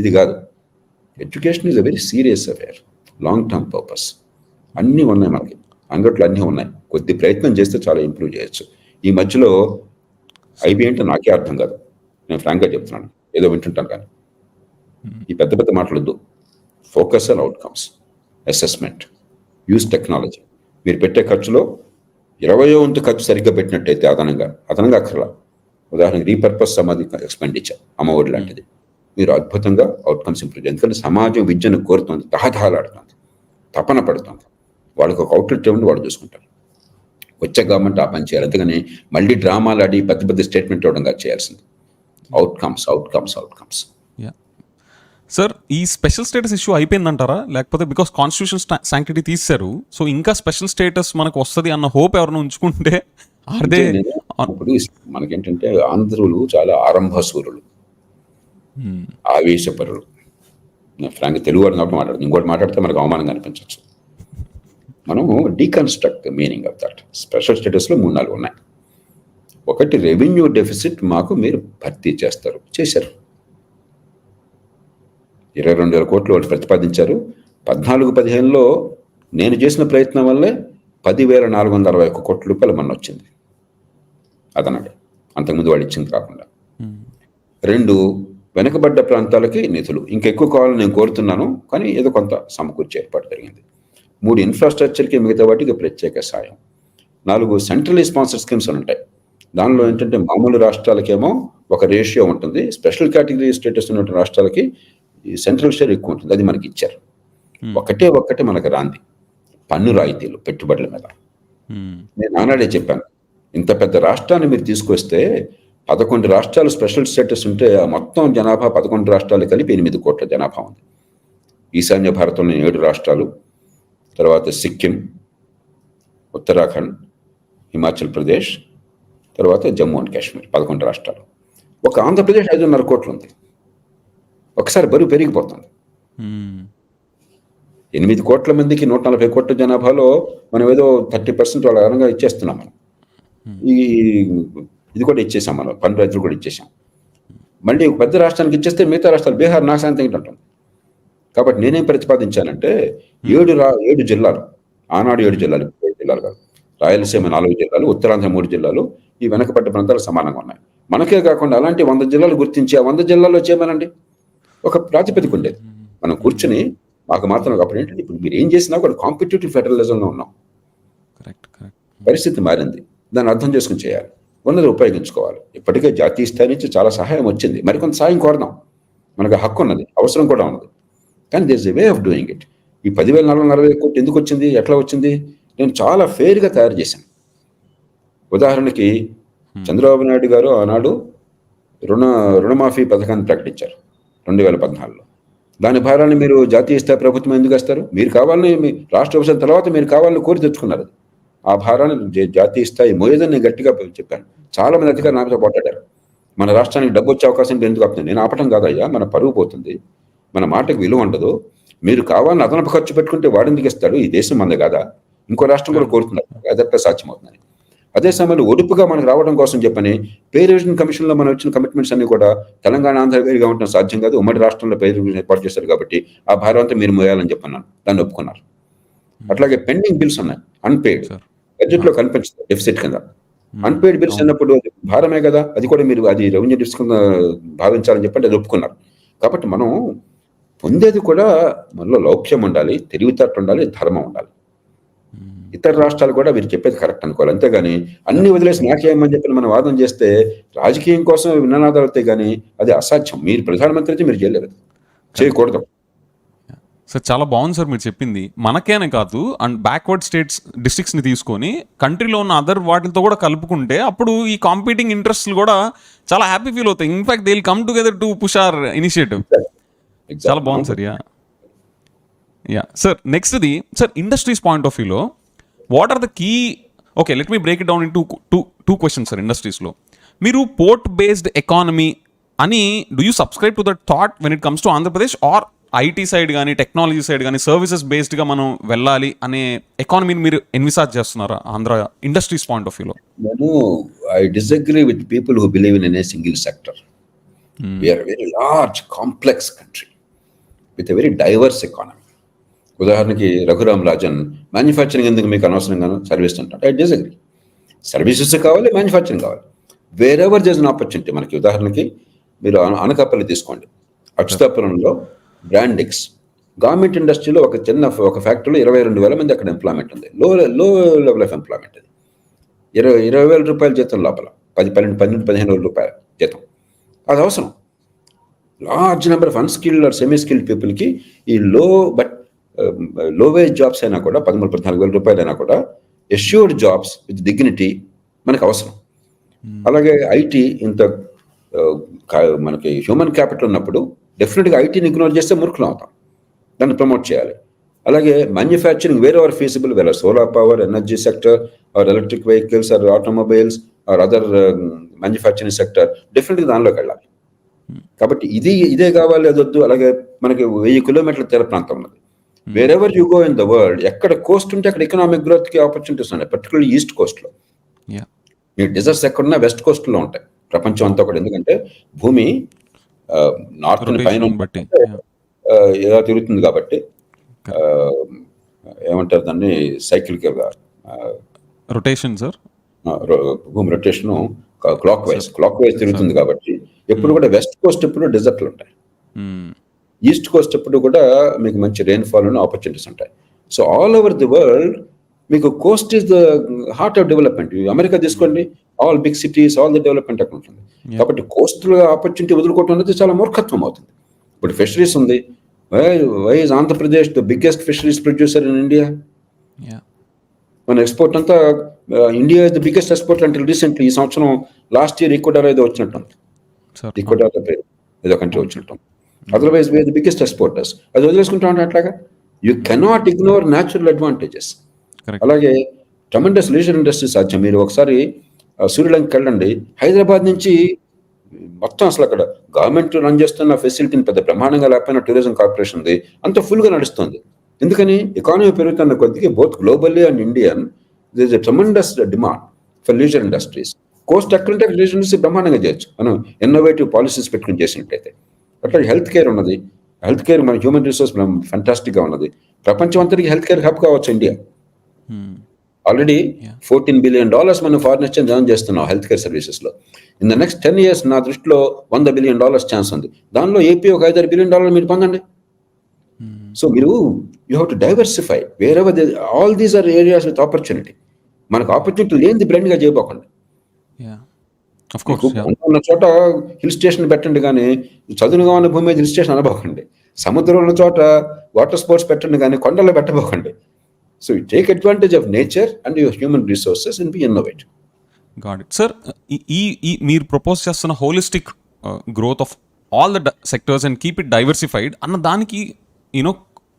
ఇది కాదు. Education is a very serious affair, long term purpose. అన్నీ ఉన్నాయి మనకి, అంగట్లో అన్నీ ఉన్నాయి. కొద్ది ప్రయత్నం చేస్తే చాలా ఇంప్రూవ్ చేయొచ్చు. ఈ మధ్యలో ఐబీ అంటే నాకే అర్థం కాదు, నేను ఫ్రాంక్గా చెప్తున్నాను, ఏదో వింటుంటాను. కానీ ఈ పెద్ద పెద్ద మాట్లాడద్దు. Focus on outcomes, assessment, use technology. మీరు పెట్టే ఖర్చులో 20వ వంతు ఖర్చు సరిగ్గా పెట్టినట్టయితే అదనంగా అక్కర్లా. ఉదాహరణకి రీపర్పస్ సమాధి ఎక్స్పెండిచర్, అమ్మఒడి లాంటిది, మీరు అద్భుతంగా అవుట్కమ్స్ ఇంప్రూవ్ చేయాలి. ఎందుకంటే సమాజం విద్యను కోరుతుంది, తహతహలాడుతుంది, తపన పడుతుంది. వాళ్ళకి ఒక అవుట్లెట్ ఇవ్వండి, వాళ్ళు చూసుకుంటారు. వచ్చే గవర్నమెంట్ ఆ పని చేయాలి. అంతేగాని మళ్ళీ డ్రామాలు ఆడి పెద్ద పెద్ద స్టేట్మెంట్ ఇవ్వడంగా చేయాల్సింది. Outcomes, outcomes, outcomes. సార్, ఈ స్పెషల్ స్టేటస్ ఇష్యూ అయిపోయిందంటారా? లేకపోతే బికాస్ కాన్స్టిట్యూషన్ శాంక్టిటీ తీశారు, సో ఇంకా స్పెషల్ స్టేటస్ మనకు వస్తుంది అన్న హోప్ ఎవరైనా ఉంచుకుంటే అదే. ఇప్పుడు మనకేంటంటే ఆంధ్రులు చాలా ఆరంభసూరులు, ఆవేశపరులు. ఫ్రాంక్ తెలుగు వాడు కాబట్టి మాట్లాడుతుంది, ఇంకోటి మాట్లాడితే మనకు అవమానంగా అనిపించవచ్చు. మనము deconstruct meaning of that. Special స్టేటస్లో 3-4 ఉన్నాయి. ఒకటి, రెవెన్యూ డెఫిసిట్ మాకు మీరు భర్తీ చేస్తారు, చేశారు. 22,000 కోట్లు వాళ్ళు ప్రతిపాదించారు. 14-15లో నేను చేసిన ప్రయత్నం వల్లే 10,461 కోట్ల రూపాయలు మొన్న వచ్చింది అదనంగా, అంతకుముందు వాళ్ళు ఇచ్చింది కాకుండా. 2, వెనుకబడ్డ ప్రాంతాలకి నిధులు ఇంకా ఎక్కువ కావాలని నేను కోరుతున్నాను, కానీ ఏదో కొంత సమకూర్చే ఏర్పాటు జరిగింది. 3, ఇన్ఫ్రాస్ట్రక్చర్కి, మిగతా వాటికి ప్రత్యేక సాయం. 4, సెంట్రల్లీ స్పాన్సర్డ్ స్కీమ్స్ అని ఉంటాయి. దానిలో ఏంటంటే మామూలు రాష్ట్రాలకేమో ఒక రేషియో ఉంటుంది, స్పెషల్ కేటగిరీ స్టేటస్ ఉన్న రాష్ట్రాలకి ఈ సెంట్రల్ షేర్ ఎక్కువ ఉంటుంది. అది మనకి ఇచ్చారు. ఒక్కటే మనకు రాంది పన్ను రాయితీలు పెట్టుబడుల మీద. నేను ఆనాడే చెప్పాను, ఇంత పెద్ద రాష్ట్రాన్ని మీరు తీసుకొస్తే 11 రాష్ట్రాలు స్పెషల్ స్టేటస్ ఉంటే ఆ మొత్తం జనాభా 11 రాష్ట్రాలు కలిపి 8 కోట్ల జనాభా ఉంది. ఈశాన్య భారతంలో 7 రాష్ట్రాలు, తర్వాత సిక్కిం, ఉత్తరాఖండ్, హిమాచల్ ప్రదేశ్, తర్వాత జమ్మూ అండ్ కాశ్మీర్ 11 రాష్ట్రాలు. ఒక ఆంధ్రప్రదేశ్ 5.5 కోట్లు ఉంది. ఒకసారి బరువు పెరిగిపోతుంది. 8 కోట్ల మందికి 140 కోట్ల జనాభాలో మనం ఏదో 30% వాళ్ళ అదనంగా ఇచ్చేస్తున్నాం మనం. ఈ ఇది కూడా ఇచ్చేసాం, మనం పన్ను రైతులు కూడా ఇచ్చేసాం. మళ్ళీ ఒక పెద్ద రాష్ట్రానికి ఇచ్చేస్తే మిగతా రాష్ట్రాలు బీహార్ నా శాంతి ఏంటంటుంది. కాబట్టి నేనేం ప్రతిపాదించానంటే 7 జిల్లాలు, ఆనాడు 7 జిల్లాలు, 7 జిల్లాలు కాదు, రాయలసీమ 4 జిల్లాలు, ఉత్తరాంధ్ర 3 జిల్లాలు, ఈ వెనకబడ్డ ప్రాంతాలు సమానంగా ఉన్నాయి. మనకే కాకుండా అలాంటి 100 జిల్లాలు గుర్తించి ఆ 100 జిల్లాల్లో చేయమనండి. ఒక ప్రాతిపదిక ఉండేది. మనం కూర్చుని మాకు మాత్రం అప్పుడు ఏంటంటే, ఇప్పుడు మీరు ఏం చేసినా కూడా కాంపిటేటివ్ ఫెడరలిజంలో ఉన్నాం. పరిస్థితి మారింది, దాన్ని అర్థం చేసుకుని చేయాలి, ఉన్నది ఉపయోగించుకోవాలి. ఇప్పటికే జాతీయ స్థాయి నుంచి చాలా సహాయం వచ్చింది, మరికొంత సాయం కోరదాం. మనకు హక్కు ఉన్నది, అవసరం కూడా ఉన్నది. కానీ there is a way of doing it. ఈ 10,440 కోట్లు ఎందుకు వచ్చింది, ఎట్లా వచ్చింది? నేను చాలా ఫెయిర్గా తయారు చేశాను. ఉదాహరణకి చంద్రబాబు నాయుడు గారు ఆనాడు రుణమాఫీ పథకాన్ని ప్రకటించారు 2014లో. దాని భారాన్ని మీరు జాతీయ స్థాయి ప్రభుత్వం ఎందుకు వేస్తారు? మీరు కావాలని, మీ రాష్ట్ర విభజన తర్వాత మీరు కావాలని కోరి తెచ్చుకున్నారు. ఆ భారాన్ని జాతీయ స్థాయి మోయేదని నేను గట్టిగా చెప్పాను. చాలా మంది అధికారులు నాతో పోట్లాడారు. మన రాష్ట్రానికి డబ్బు వచ్చే అవకాశం ఎందుకు ఆపుతుంది? నేను ఆపటం కాదయ్యా, మన పరువు పోతుంది, మన మాటకు విలువ ఉండదు. మీరు కావాలని అదనపు ఖర్చు పెట్టుకుంటే వాడెందుకు ఇస్తాడు? ఈ దేశం మంది కాదా? ఇంకో రాష్ట్రం కూడా కోరుతున్నారు, అదట్లా సాధ్యమవుతుందని. అదే సమయంలో ఒడుపుగా మనకు రావడం కోసం చెప్పని పే రివిజన్ కమిషన్లో మనం ఇచ్చిన కమిట్మెంట్స్ అన్ని కూడా తెలంగాణ, ఆంధ్ర వేరుగా ఉండడం సాధ్యం కాదు, ఉమ్మడి రాష్ట్రంలో పే రివిజన్ ఏర్పాటు చేశారు కాబట్టి ఆ భారం అంతా మీరు మోయాలని చెప్పన్నాను. దాన్ని ఒప్పుకున్నారు. అట్లాగే పెండింగ్ బిల్స్ ఉన్నాయి, అన్పెయిడ్, బడ్జెట్ లో కనిపించదు డెఫిసిట్ కింద. అన్పెయిడ్ బిల్స్ అన్నప్పుడు భారమే కదా, అది కూడా మీరు అది రెవెన్యూ డిఫిసిట్ కింద భావించాలని చెప్పండి, అది ఒప్పుకున్నారు. కాబట్టి మనం పొందేది కూడా మనలో లౌక్యం ఉండాలి, తెలివితేటలు ఉండాలి, ధర్మం ఉండాలి. ఇతర రాష్ట్రాలు కూడా వీరు చెప్పేది కరెక్ట్ అనుకోవాలి. అంతేగాని అన్ని వదిలేసి నాకేమని చెప్పి మనం వాదన చేస్తే రాజకీయం కోసం వినాదాలు అవుతాయి, కానీ అది అసాధ్యం. మీరు ప్రధానమంత్రి అయితే మీరు చేయలేరు, చేయకూడదు. సార్ చాలా బాగుంది సార్ మీరు చెప్పింది. మనకేనే కాదు, అండ్ బ్యాక్వర్డ్ స్టేట్స్ డిస్ట్రిక్ట్స్ని తీసుకొని కంట్రీలో ఉన్న అదర్ వాటితో కూడా కలుపుకుంటే అప్పుడు ఈ కాంపీటింగ్ ఇంట్రెస్ట్లు కూడా చాలా హ్యాపీ ఫీల్ అవుతాయి. In fact they will come together to push our initiative. చాలా బాగుంది సార్. యా సార్, నెక్స్ట్ది సార్, ఇండస్ట్రీస్ పాయింట్ ఆఫ్ వ్యూలో what are the key, okay let me break it down in two questions sir. ఇండస్ట్రీస్లో మీరు పోర్ట్ బేస్డ్ ఎకానమీ అని do you subscribe to that thought when it comes to Andhra Pradesh, or IT side కానీ టెక్నాలజీ సైడ్ కానీ సర్వీసెస్ బేస్డ్గా మనం వెళ్ళాలి అనే ఎకానమీని మీరు ఎన్విసాజ్ చేస్తున్నారా ఆంధ్ర ఇండస్ట్రీస్ పాయింట్ ఆఫ్ వ్యూలో? నేను I disagree with people who believe in a single sector. We're very large complex country with a very diverse economy. ఉదాహరణకి రఘురామ్ రాజన్ మ్యానుఫ్యాక్చరింగ్ ఎందుకు మీకు అనవసరంగాను సర్వీస్ అంటారు. I disagree. సర్వీసెస్ కావాలి, మ్యానుఫ్యాక్చరింగ్ కావాలి. వేరెవర్ చేసిన ఆపర్చునిటీ. మనకి ఉదాహరణకి మీరు అనకాపల్లి తీసుకోండి, అచ్యుతాపురంలో బ్రాండిక్స్ గవర్నమెంట్ ఇండస్ట్రీలో ఒక ఫ్యాక్టరీలో 22,000 మంది అక్కడ ఎంప్లాయ్మెంట్ ఉంది. లో లెవెల్ ఆఫ్ ఎంప్లాయ్మెంట్. అది 20,000 రూపాయల జీతం లోపల 15,000 రూపాయల జీతం. అది అవసరం. Large number of unskilled or semi skilled పీపుల్కి ఈ లో వేజ్ జాబ్స్ అయినా కూడా 13,000-14,000 రూపాయలు అయినా కూడా ఎష్యూర్డ్ జాబ్స్ విత్ డిగ్నిటీ మనకు అవసరం. అలాగే ఐటీ ఇంత మనకి హ్యూమన్ క్యాపిటల్ ఉన్నప్పుడు డెఫినెట్గా ఐటీని ఇగ్నోర్ చేస్తే మూర్ఖులం అవుతాం. దాన్ని ప్రమోట్ చేయాలి. అలాగే manufacturing where are feasible, where solar power, energy sector, or electric vehicles, or automobiles, or other manufacturing sector, డెఫినెట్గా దానిలోకి వెళ్ళాలి. కాబట్టి ఇదే కావాలి, అదొద్దు. అలాగే మనకి 1000 కిలోమీటర్ల తీర ప్రాంతం ఉన్నది. Wherever you go in the world, ఎక్కడ కోస్ట్ ఉంటే అక్కడ ఎకనామిక్ గ్రోత్కి ఆపర్చునిటీస్ ఉన్నాయి. పర్టికులర్లీ ఈస్ట్ కోస్ట్లో. మీ డిజర్ట్స్ ఎక్కడున్నా వెస్ట్ కోస్ట్లో ఉంటాయి ప్రపంచం అంతా కూడా. ఎందుకంటే భూమి నార్త్ పైన ఎలా తిరుగుతుంది కాబట్టి ఏమంటారు దాన్ని, సైకిల్గా రొటేషన్ సార్, భూమి రొటేషన్ క్లాక్ వైజ్ తిరుగుతుంది కాబట్టి ఎప్పుడు కూడా వెస్ట్ కోస్ట్ ఎప్పుడు డెజర్ట్లు ఉంటాయి, ఈస్ట్ కోస్ట్ ఎప్పుడు కూడా మీకు మంచి రెయిన్ఫాల్ ఉన్న ఆపర్చునిటీస్ ఉంటాయి. So all over the world మీకు coast is the heart of development. America తీసుకోండి, all big cities, all the development అక్కడ ఉంటుంది. కాబట్టి కోస్టల్ ఆపర్చునిటీ వదులుకోవటం అనేది చాలా మూర్ఖత్వం అవుతుంది. ఇప్పుడు ఫిషరీస్ ఉంది. Why is Andhra Pradesh the biggest fisheries producer in India? మన ఎక్స్పోర్ట్ అంతా India is the biggest export అంటే రీసెంట్లీ ఈ సంవత్సరం లాస్ట్ ఇయర్ ఈక్వెడార్ ఏదో వచ్చినట్టుంది. ఈక్వెడార్ పేరు ఏదో కంట్రీ వచ్చినట్టుంది. Otherwise we're the biggest exporters. అది వదిలేసుకుంటా ఉంటే అట్లాగా you cannot ignore natural advantages. అలాగే ట్రమెండస్ లీజర్ ఇండస్ట్రీ సాధ్యం. మీరు ఒకసారి సూర్యలంకకి వెళ్ళండి, హైదరాబాద్ నుంచి మొత్తం అసలు అక్కడ గవర్నమెంట్ రన్ చేస్తున్న ఫెసిలిటీని పెద్ద బ్రహ్మాండంగా లేకపోయినా టూరిజం కార్పొరేషన్ ఉంది, అంత ఫుల్గా నడుస్తుంది. ఎందుకని ఎకానమీ పెరుగుతున్న కొద్దిగా both globally and Indian there is a tremendous demand for leisure industries. Coast ఎక్కడంటే లీజర్ ఇండస్ట్రీ బ్రహ్మాండంగా చేయొచ్చు మనం ఇన్నోవేటివ్ పాలసీస్ పెట్టుకుని చేసినట్టయితే. అట్లా హెల్త్ కేర్ ఉన్నది, హెల్త్ కేర్ మన హ్యూమన్ రిసోర్స్ ఫంటాస్టిక్గా ఉన్నది. ప్రపంచం అంతటికి హెల్త్ కేర్ హబ్ కావచ్చు ఇండియా. ఆల్రెడీ $14 billion మనం ఫారిన్ ఎక్స్చేంజ్ ఎర్న్ చేస్తున్నాం హెల్త్ కేర్ సర్వీసెస్లో. ఇన్ ద నెక్స్ట్ 10 years నా దృష్టిలో $100 billion ఛాన్స్ ఉంది. దానిలో ఏపీ ఒక $5-6 billion మీరు పొందండి. సో మీరు you have to diversify wherever all these are areas with opportunity. మనకు ఆపర్చునిటీ లేనిది బ్లైండ్గా చేయబోకండి. ఉన్న చోట హిల్ స్టేషన్ పెట్టండి, కానీ చదునుగా ఉన్న భూమి మీద హిల్ స్టేషన్ అనబోకండి. సముద్రం ఉన్న చోట వాటర్ స్పోర్ట్స్ పెట్టండి, కానీ కొండలో పెట్టబోకండి. So you take advantage of nature and your human resources and be innovative. Got it sir. ఈ మీరు ప్రపోజ్ చేస్తున్న holistic growth of all the sectors and keep it diversified అన్న దానికి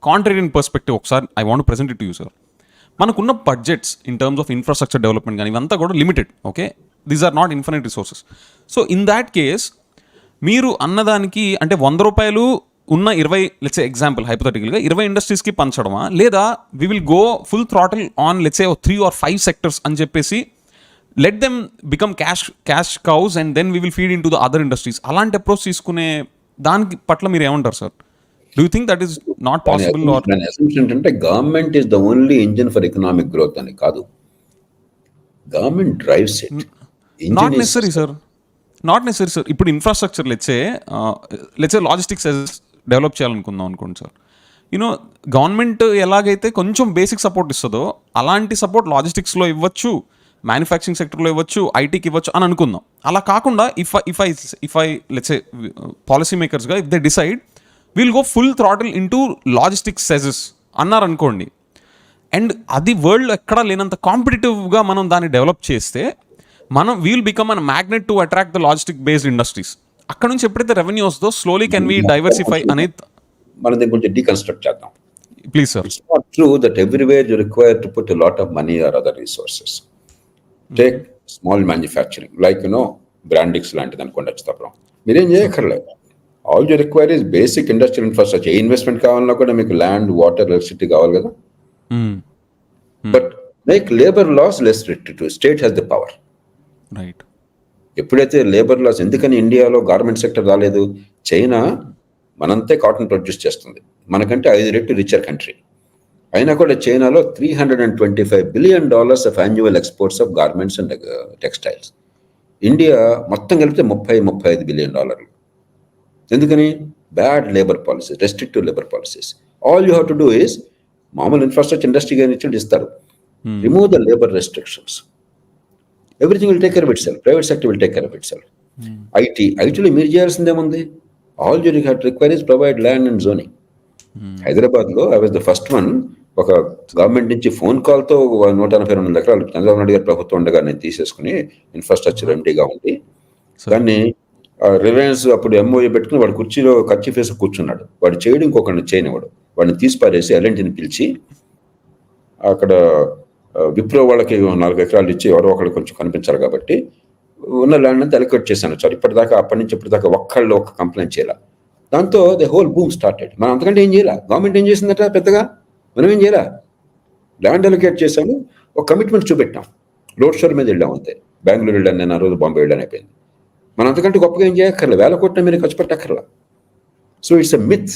కాంట్రేరియన్ పర్స్పెక్టివ్ ఒకసారి I want present it to you sir. మనకున్న budgets in terms of infrastructure development కానీ ఇవంతా కూడా limited. Okay, these are not infinite resources. So in that case మీరు అన్నదానికి అంటే ₹100 ఉన్న 20 లెట్స్ సే ఎగ్జాంపుల్ హైపోథెటికల్గా 20 ఇండస్ట్రీస్కి పంచడమా, లేదా we will go full throttle on let's say 3 or 5 sectors అని చెప్పేసి let them become cash cows and then we will feed into the other industries, అలాంటి అప్రోచ్ తీసుకునే దానికి పట్ల మీరు ఏమంటారు sir? Do you think that is not possible? అంటే government is the only engine for economic growth అని కాదు. Government drives it. Not necessary sir, not necessary sir. ఇప్పుడు ఇన్ఫ్రాస్ట్రక్చర్ లెట్సే లాజిస్టిక్స్ డెవలప్ చేయాలనుకుందాం అనుకోండి సార్. గవర్నమెంట్ ఎలాగైతే కొంచెం బేసిక్ సపోర్ట్ ఇస్తుందో అలాంటి సపోర్ట్ లాజిస్టిక్స్లో ఇవ్వచ్చు, మ్యానుఫ్యాక్చరింగ్ సెక్టర్లో ఇవ్వచ్చు, ఐటీకి ఇవ్వచ్చు అని అనుకుందాం. అలా కాకుండా ఇఫ్ ఐ లెట్స్ పాలసీ మేకర్స్గా if they decide will go full throttle into logistics SEZs అన్నారనుకోండి, అండ్ అది వరల్డ్ ఎక్కడా లేనంత కాంపిటేటివ్గా మనం దాన్ని డెవలప్ చేస్తే మనం will become an magnet to attract the logistic based industries. అక్కడ నుంచి ఎప్పుడైతే రెవెన్యూ వస్తుందో స్లోలీ కెన్ వి డైవర్సిఫై అనేది మనం దీన్ని కొంచెం డీకన్స్ట్రక్ట్ చేద్దాం. Please sir. It's not true that everywhere you require to put a lot of money are other resources. Take small manufacturing like Brandix లాంటిది అనుకోండి, వచ్చేటప్పుడు మీరేం చేయక్కర్లేదు. All you require is basic industrial infrastructure. A investment కావాలన్నా కూడా మీకు ల్యాండ్, వాటర్, ఎలక్ట్రిసిటీ కావాలి కదా. But make labour laws less restrictive. State has the power. Right. ఎప్పుడైతే లేబర్ లాస్, ఎందుకని ఇండియాలో గార్మెంట్ సెక్టర్ రాలేదు? చైనా మనంతే కాటన్ ప్రొడ్యూస్ చేస్తుంది, మనకంటే 5 రెట్లు రిచర్ కంట్రీ. అయినా కూడా చైనాలో $325 billion of annual exports of garments and textiles. India మొత్తం కలిపితే $30-35 billion. ఎందుకని? Bad labour policies, restrictive labour policies. All you have to do is మామూలు ఇన్ఫ్రాస్ట్రక్చర్ ఇండస్ట్రీ కానీ ఇస్తారు, remove the labour restrictions. Everything will take care of itself. Private sector will take care of itself. ఐటీలో మీరు చేయాల్సిందేముంది? All you require is provide land and zoning. హైదరాబాద్లో I was the first one. ఒక గవర్నమెంట్ నుంచి ఫోన్ కాల్తో 182 ఎకరాలు చంద్రబాబు నాయుడు గారి ప్రభుత్వం ఉండగా నేను తీసేసుకుని ఇన్ఫ్రాస్ట్రక్చర్ ఎంటీగా ఉండి దాన్ని రిలయన్స్ అప్పుడు ఎంఓఏ పెట్టుకుని వాడు కుర్చీలో ఖర్చు ఫేసి కూర్చున్నాడు. వాడు చేయడం ఇంకొకరిని చేయనివాడు. వాడిని తీసి పారేసి ఎల్ఎన్టీని పిలిచి అక్కడ విప్రో వాళ్ళకి 4 ఎకరాలు ఇచ్చి ఎవరో ఒకళ్ళు కొంచెం కనిపించారు కాబట్టి ఉన్న ల్యాండ్ అంతా ఎలక్యుట్ చేశాను సార్. అప్పటి నుంచి ఇప్పటిదాకా ఒక్క కంప్లైంట్ చేయాల. దాంతో ద హోల్ బూమ్ స్టార్టెడ్. మనం అంతకంటే ఏం చేయాల? గవర్నమెంట్ ఏం చేసిందట పెద్దగా? మనం ఏం చేయాల? ల్యాండ్ ఎలక్యుట్ చేశాము, ఒక కమిట్మెంట్ చూపెట్టాం, రోడ్ షోర్ మీద వెళ్ళాం అంతే. బెంగళూరు వెళ్ళాను నేను, ఆ రోజు బాంబే వెళ్ళాను, అయిపోయింది. మనం అంతకంటే గొప్పగా ఏం చేయక్కర్లే, 1000 కోట్ల మీరు ఖర్చు పెట్టక్కర్లా. So it's a myth.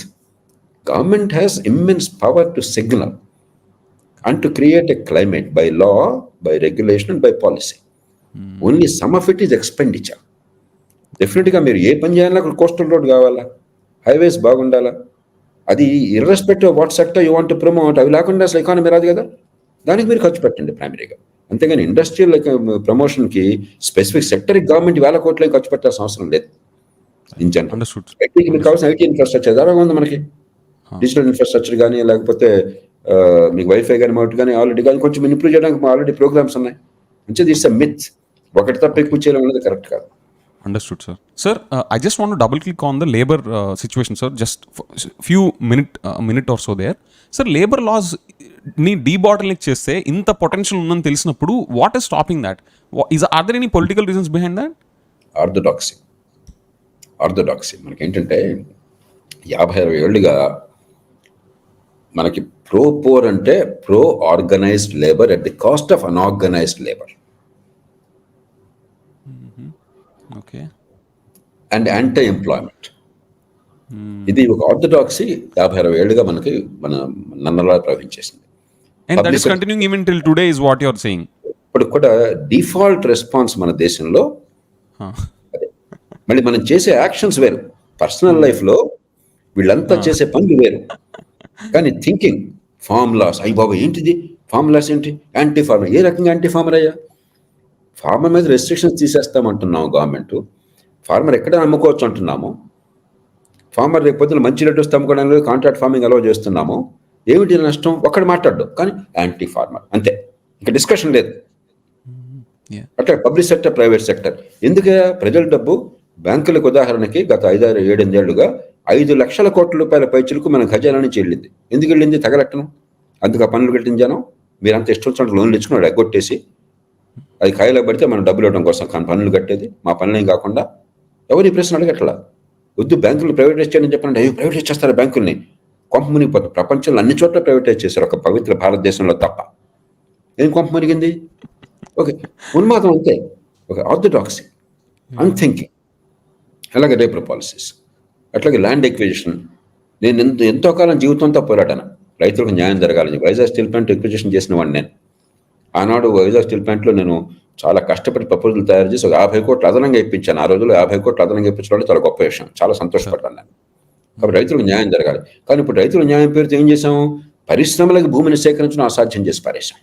Government has immense power to signal and to create a climate by law, by regulation and by policy. Only some of it is expenditure. Definitely మీరు ఏ పని చేయాలన్నా అక్కడ కోస్టల్ రోడ్ కావాలా, హైవేస్ బాగుండాలా, అది irrespective of what sector you want to promote. అవి లేకుండా అసలు ఎకానమీ రాదు కదా. దానికి మీరు ఖర్చు పెట్టండి ప్రైమరీగా. అంతేగాని ఇండస్ట్రియల్ ప్రమోషన్కి స్పెసిఫిక్ సెక్టర్కి గవర్నమెంట్ 1000 కోట్లకి ఖర్చు పెట్టాల్సిన అవసరం లేదు. ఇన్ జనరల్ ఐటీకి మీకు కావాల్సిన ఐటీ ఇన్ఫ్రాస్ట్రక్చర్ ధారాగా ఉంది మనకి. డిజిటల్ ఇన్ఫ్రాస్ట్రక్చర్ కానీ లేకపోతే మీకు వైఫై కానీ మౌట్ కానీ ఆల్రెడీ కానీ కొంచెం ఇంప్రూవ్ చేయడానికి ఆల్రెడీ ప్రోగ్రామ్స్ ఉన్నాయి. మంచిది. It's a myth. ఒకటి తప్ప ఎక్కువ చేయడం అనేది కరెక్ట్ కాదు. Understood sir. Sir I just want double click on the labour situation sir, just few minute or so there. Sir labour laws ని డీబాటిల్నెక్ చేస్తే ఇంత పొటెన్షియల్ ఉందని తెలిసినప్పుడు what is stopping that? Are there any political reasons behind that? Orthodoxy మనకి ఏంటంటే 50-60 ఏళ్ళుగా మనకి ప్రో పోర్ అంటే pro organised labour at the cost of unorganised labour okay. And anti employment. ఇది ఒక ఆర్థడాక్సీ 50-60 ఏళ్ళుగా మనకి మన నన్నలా ప్రవహించేసింది. And that is continuing even till today is what you are saying. ఇప్పుడు కూడా డిఫాల్ట్ రెస్పాన్స్ మన దేశంలో అదే. మళ్ళీ మనం చేసే యాక్షన్స్ వేరు. పర్సనల్ లైఫ్లో వీళ్ళంతా చేసే పనులు వేరు, కానీ థింకింగ్ ఫార్ములాస్. అయ్యి బాబా ఏంటిది ఫార్ములాస్ ఏంటి? Anti farmer. ఏ రకంగా యాంటీ ఫార్మర్ అయ్యా? ఫార్మర్ మీద రెస్ట్రిక్షన్స్ తీసేస్తామంటున్నాము గవర్నమెంట్. ఫార్మర్ ఎక్కడ అమ్ముకోవచ్చు అంటున్నాము. ఫార్మర్ రేపు పొద్దున మంచి రేట్ వస్తే అమ్ముకోవడానికి కాంట్రాక్ట్ ఫార్మింగ్ అలౌ చేస్తున్నాము. ఏమిటి నష్టం? ఒక్కడు మాట్లాడ్డు, కానీ యాంటీ ఫార్మర్ అంతే, ఇంకా డిస్కషన్ లేదు. అట్లా పబ్లిక్ సెక్టర్, ప్రైవేట్ సెక్టర్. ఎందుకే? ప్రజల డబ్బు బ్యాంకులకు ఉదాహరణకి గత 5-6-7 ఏళ్లుగా 5 లక్షల కోట్ల రూపాయల పైచులకు మన ఖజానా నుంచి వెళ్ళింది. ఎందుకు వెళ్ళింది? తగలట్టను. అందుకు ఆ పనులు కట్టిన జనం మీరంతా ఇష్టం వచ్చినట్టు లోన్లు ఇచ్చుకున్నాడు, ఎగ్గొట్టేసి అది కాయలో పడితే మనం డబ్బులు ఇవ్వడం కోసం కానీ పనులు కట్టేది. మా పనులేం కాకుండా ఎవరు ఈ ప్రశ్న అడగట్లా. వద్దు బ్యాంకులు ప్రైవేటైజ్ చేయని చెప్పండి, అయ్యో ప్రైవేటైజ్ చేస్తారు బ్యాంకుల్ని, కొంప మునిగిపోతుంది. ప్రపంచంలో అన్ని చోట్ల ప్రైవేటైజ్ చేశారు, ఒక పవిత్ర భారతదేశంలో తప్ప. ఏం కొంప మునిగింది? ఓకే, ఉన్మాదం అంతే. ఒక ఆర్థడాక్సీ, అన్థింకింగ్. అలాగే రేపర్ పాలసీస్, అట్లాగే ల్యాండ్ ఎక్విజిషన్. నేను ఎంతో కాలం జీవితంతో పోరాడాను రైతులకు న్యాయం జరగాలని. వైజాగ్ స్టీల్ ప్లాంట్ ఎక్విజిషన్ చేసిన వాడిని నేను. ఆనాడు వైజాగ్ స్టీల్ ప్లాంట్లో నేను చాలా కష్టపడి ప్రపోజల్ తయారు చేసి ఒక 50 కోట్లు అదనంగా ఇప్పించాను. ఆ రోజుల్లో 50 కోట్లు అదనంగా ఇప్పించడం చాలా గొప్ప విషయం, చాలా సంతోషపడ్డాను నేను. కాబట్టి రైతులకు న్యాయం జరగాలి. కానీ ఇప్పుడు రైతుల న్యాయం పేరుతో ఏం చేసాము? పరిశ్రమలకు భూమిని సేకరించడం అసాధ్యం చేసి పారేశాం.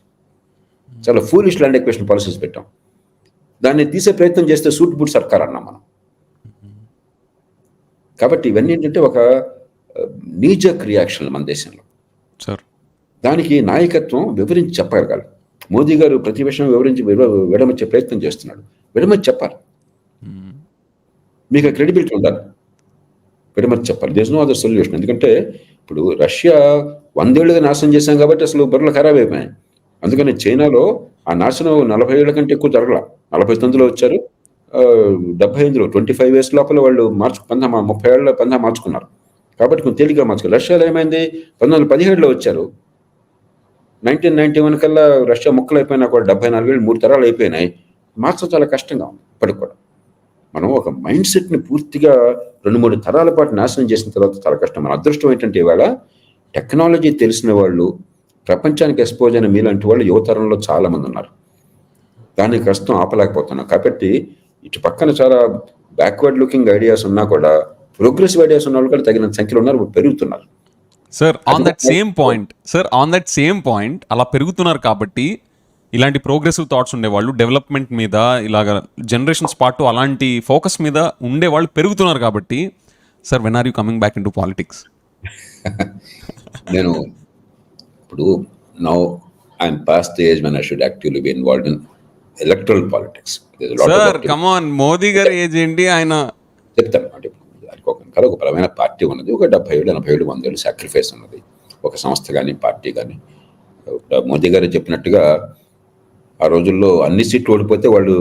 చాలా ఫూలిష్ ల్యాండ్ ఎక్విజిషన్ పాలసీస్ పెట్టాం. దాన్ని తీసే ప్రయత్నం చేస్తే సూట్ బూట్ సర్కార్ అన్నాం మనం. కాబట్టి ఇవన్నీ ఏంటంటే ఒక నీజక్ రియాక్షన్ మన దేశంలో. దానికి నాయకత్వం వివరించి చెప్పగలగాలి. మోదీ గారు ప్రతి విషయం వివరించి విడమర్చే ప్రయత్నం చేస్తున్నాడు. విడమర్చి చెప్పాలి, మీకు క్రెడిబిలిటీ ఉండాలి. విడమర్చి చెప్పాలి. There is no other solution. ఎందుకంటే ఇప్పుడు రష్యా 100 ఏళ్ళుగా నాశనం చేశాం కాబట్టి అసలు బుర్రలు ఖరాబ్ అయిపోయాయి. అందుకని చైనాలో ఆ నాశనం 40 ఏళ్ల కంటే ఎక్కువ జరగల. 49లో వచ్చారు, 75లో 25 years లోపల వాళ్ళు 30 ఏళ్ళ పందా మార్చుకున్నారు. కాబట్టి కొంచెం తేలిగ్గా మార్చుకున్నారు. రష్యాలో ఏమైంది? 1917లో వచ్చారు, 1991 కల్లా రష్యా ముక్కలు అయిపోయినా కూడా 74 ఏళ్ళు 3 తరాలు అయిపోయినాయి. మార్చడం చాలా కష్టంగా ఉంది. ఇప్పటికి కూడా మనం ఒక మైండ్ సెట్ని పూర్తిగా 2-3 తరాల పాటు నాశనం చేసిన తర్వాత చాలా కష్టం. మన అదృష్టం ఏంటంటే ఇవాళ టెక్నాలజీ తెలిసిన వాళ్ళు, ప్రపంచానికి ఎక్స్పోజ్ అయిన మీలాంటి వాళ్ళు యువతరంలో చాలా మంది ఉన్నారు. దానికి కష్టం ఆపలేకపోతున్నాం. కాబట్టి ఇటు పక్కన చాలా బ్యాక్వర్డ్ లుకింగ్ ఐడియాస్ ఉన్నా కూడా ప్రోగ్రెసివ్ ఐడియాస్ ఉన్న వాళ్ళు కూడా తగినంత సంఖ్యలో ఉన్నారు, పెరుగుతున్నారు. Sir on that same point అలా పెరుగుతున్నారు కాబట్టి ఇలాంటి ప్రోగ్రెసివ్ థాట్స్ ఉండేవాళ్ళు, డెవలప్మెంట్ మీద ఇలాగ జనరేషన్స్ పాటు అలాంటి ఫోకస్ మీద ఉండేవాళ్ళు పెరుగుతున్నారు కాబట్టి sir when are you coming back into politics? నేను ఇప్పుడు now I'm past the age when I should actively be involved in electoral politics. Sir come on, Modi garu age ఏంటి? ఆయన చెప్తాను అంటే ఒక బలమైన పార్టీ ఉన్నది, ఒక 70 ఏళ్ళు 80 ఏళ్ళు 100 ఏళ్ళు సాక్రిఫైస్ ఉన్నది ఒక సంస్థ కానీ పార్టీ కానీ. మోదీ గారు చెప్పినట్టుగా ఆ రోజుల్లో అన్ని సీట్లు ఓడిపోతే వాళ్ళు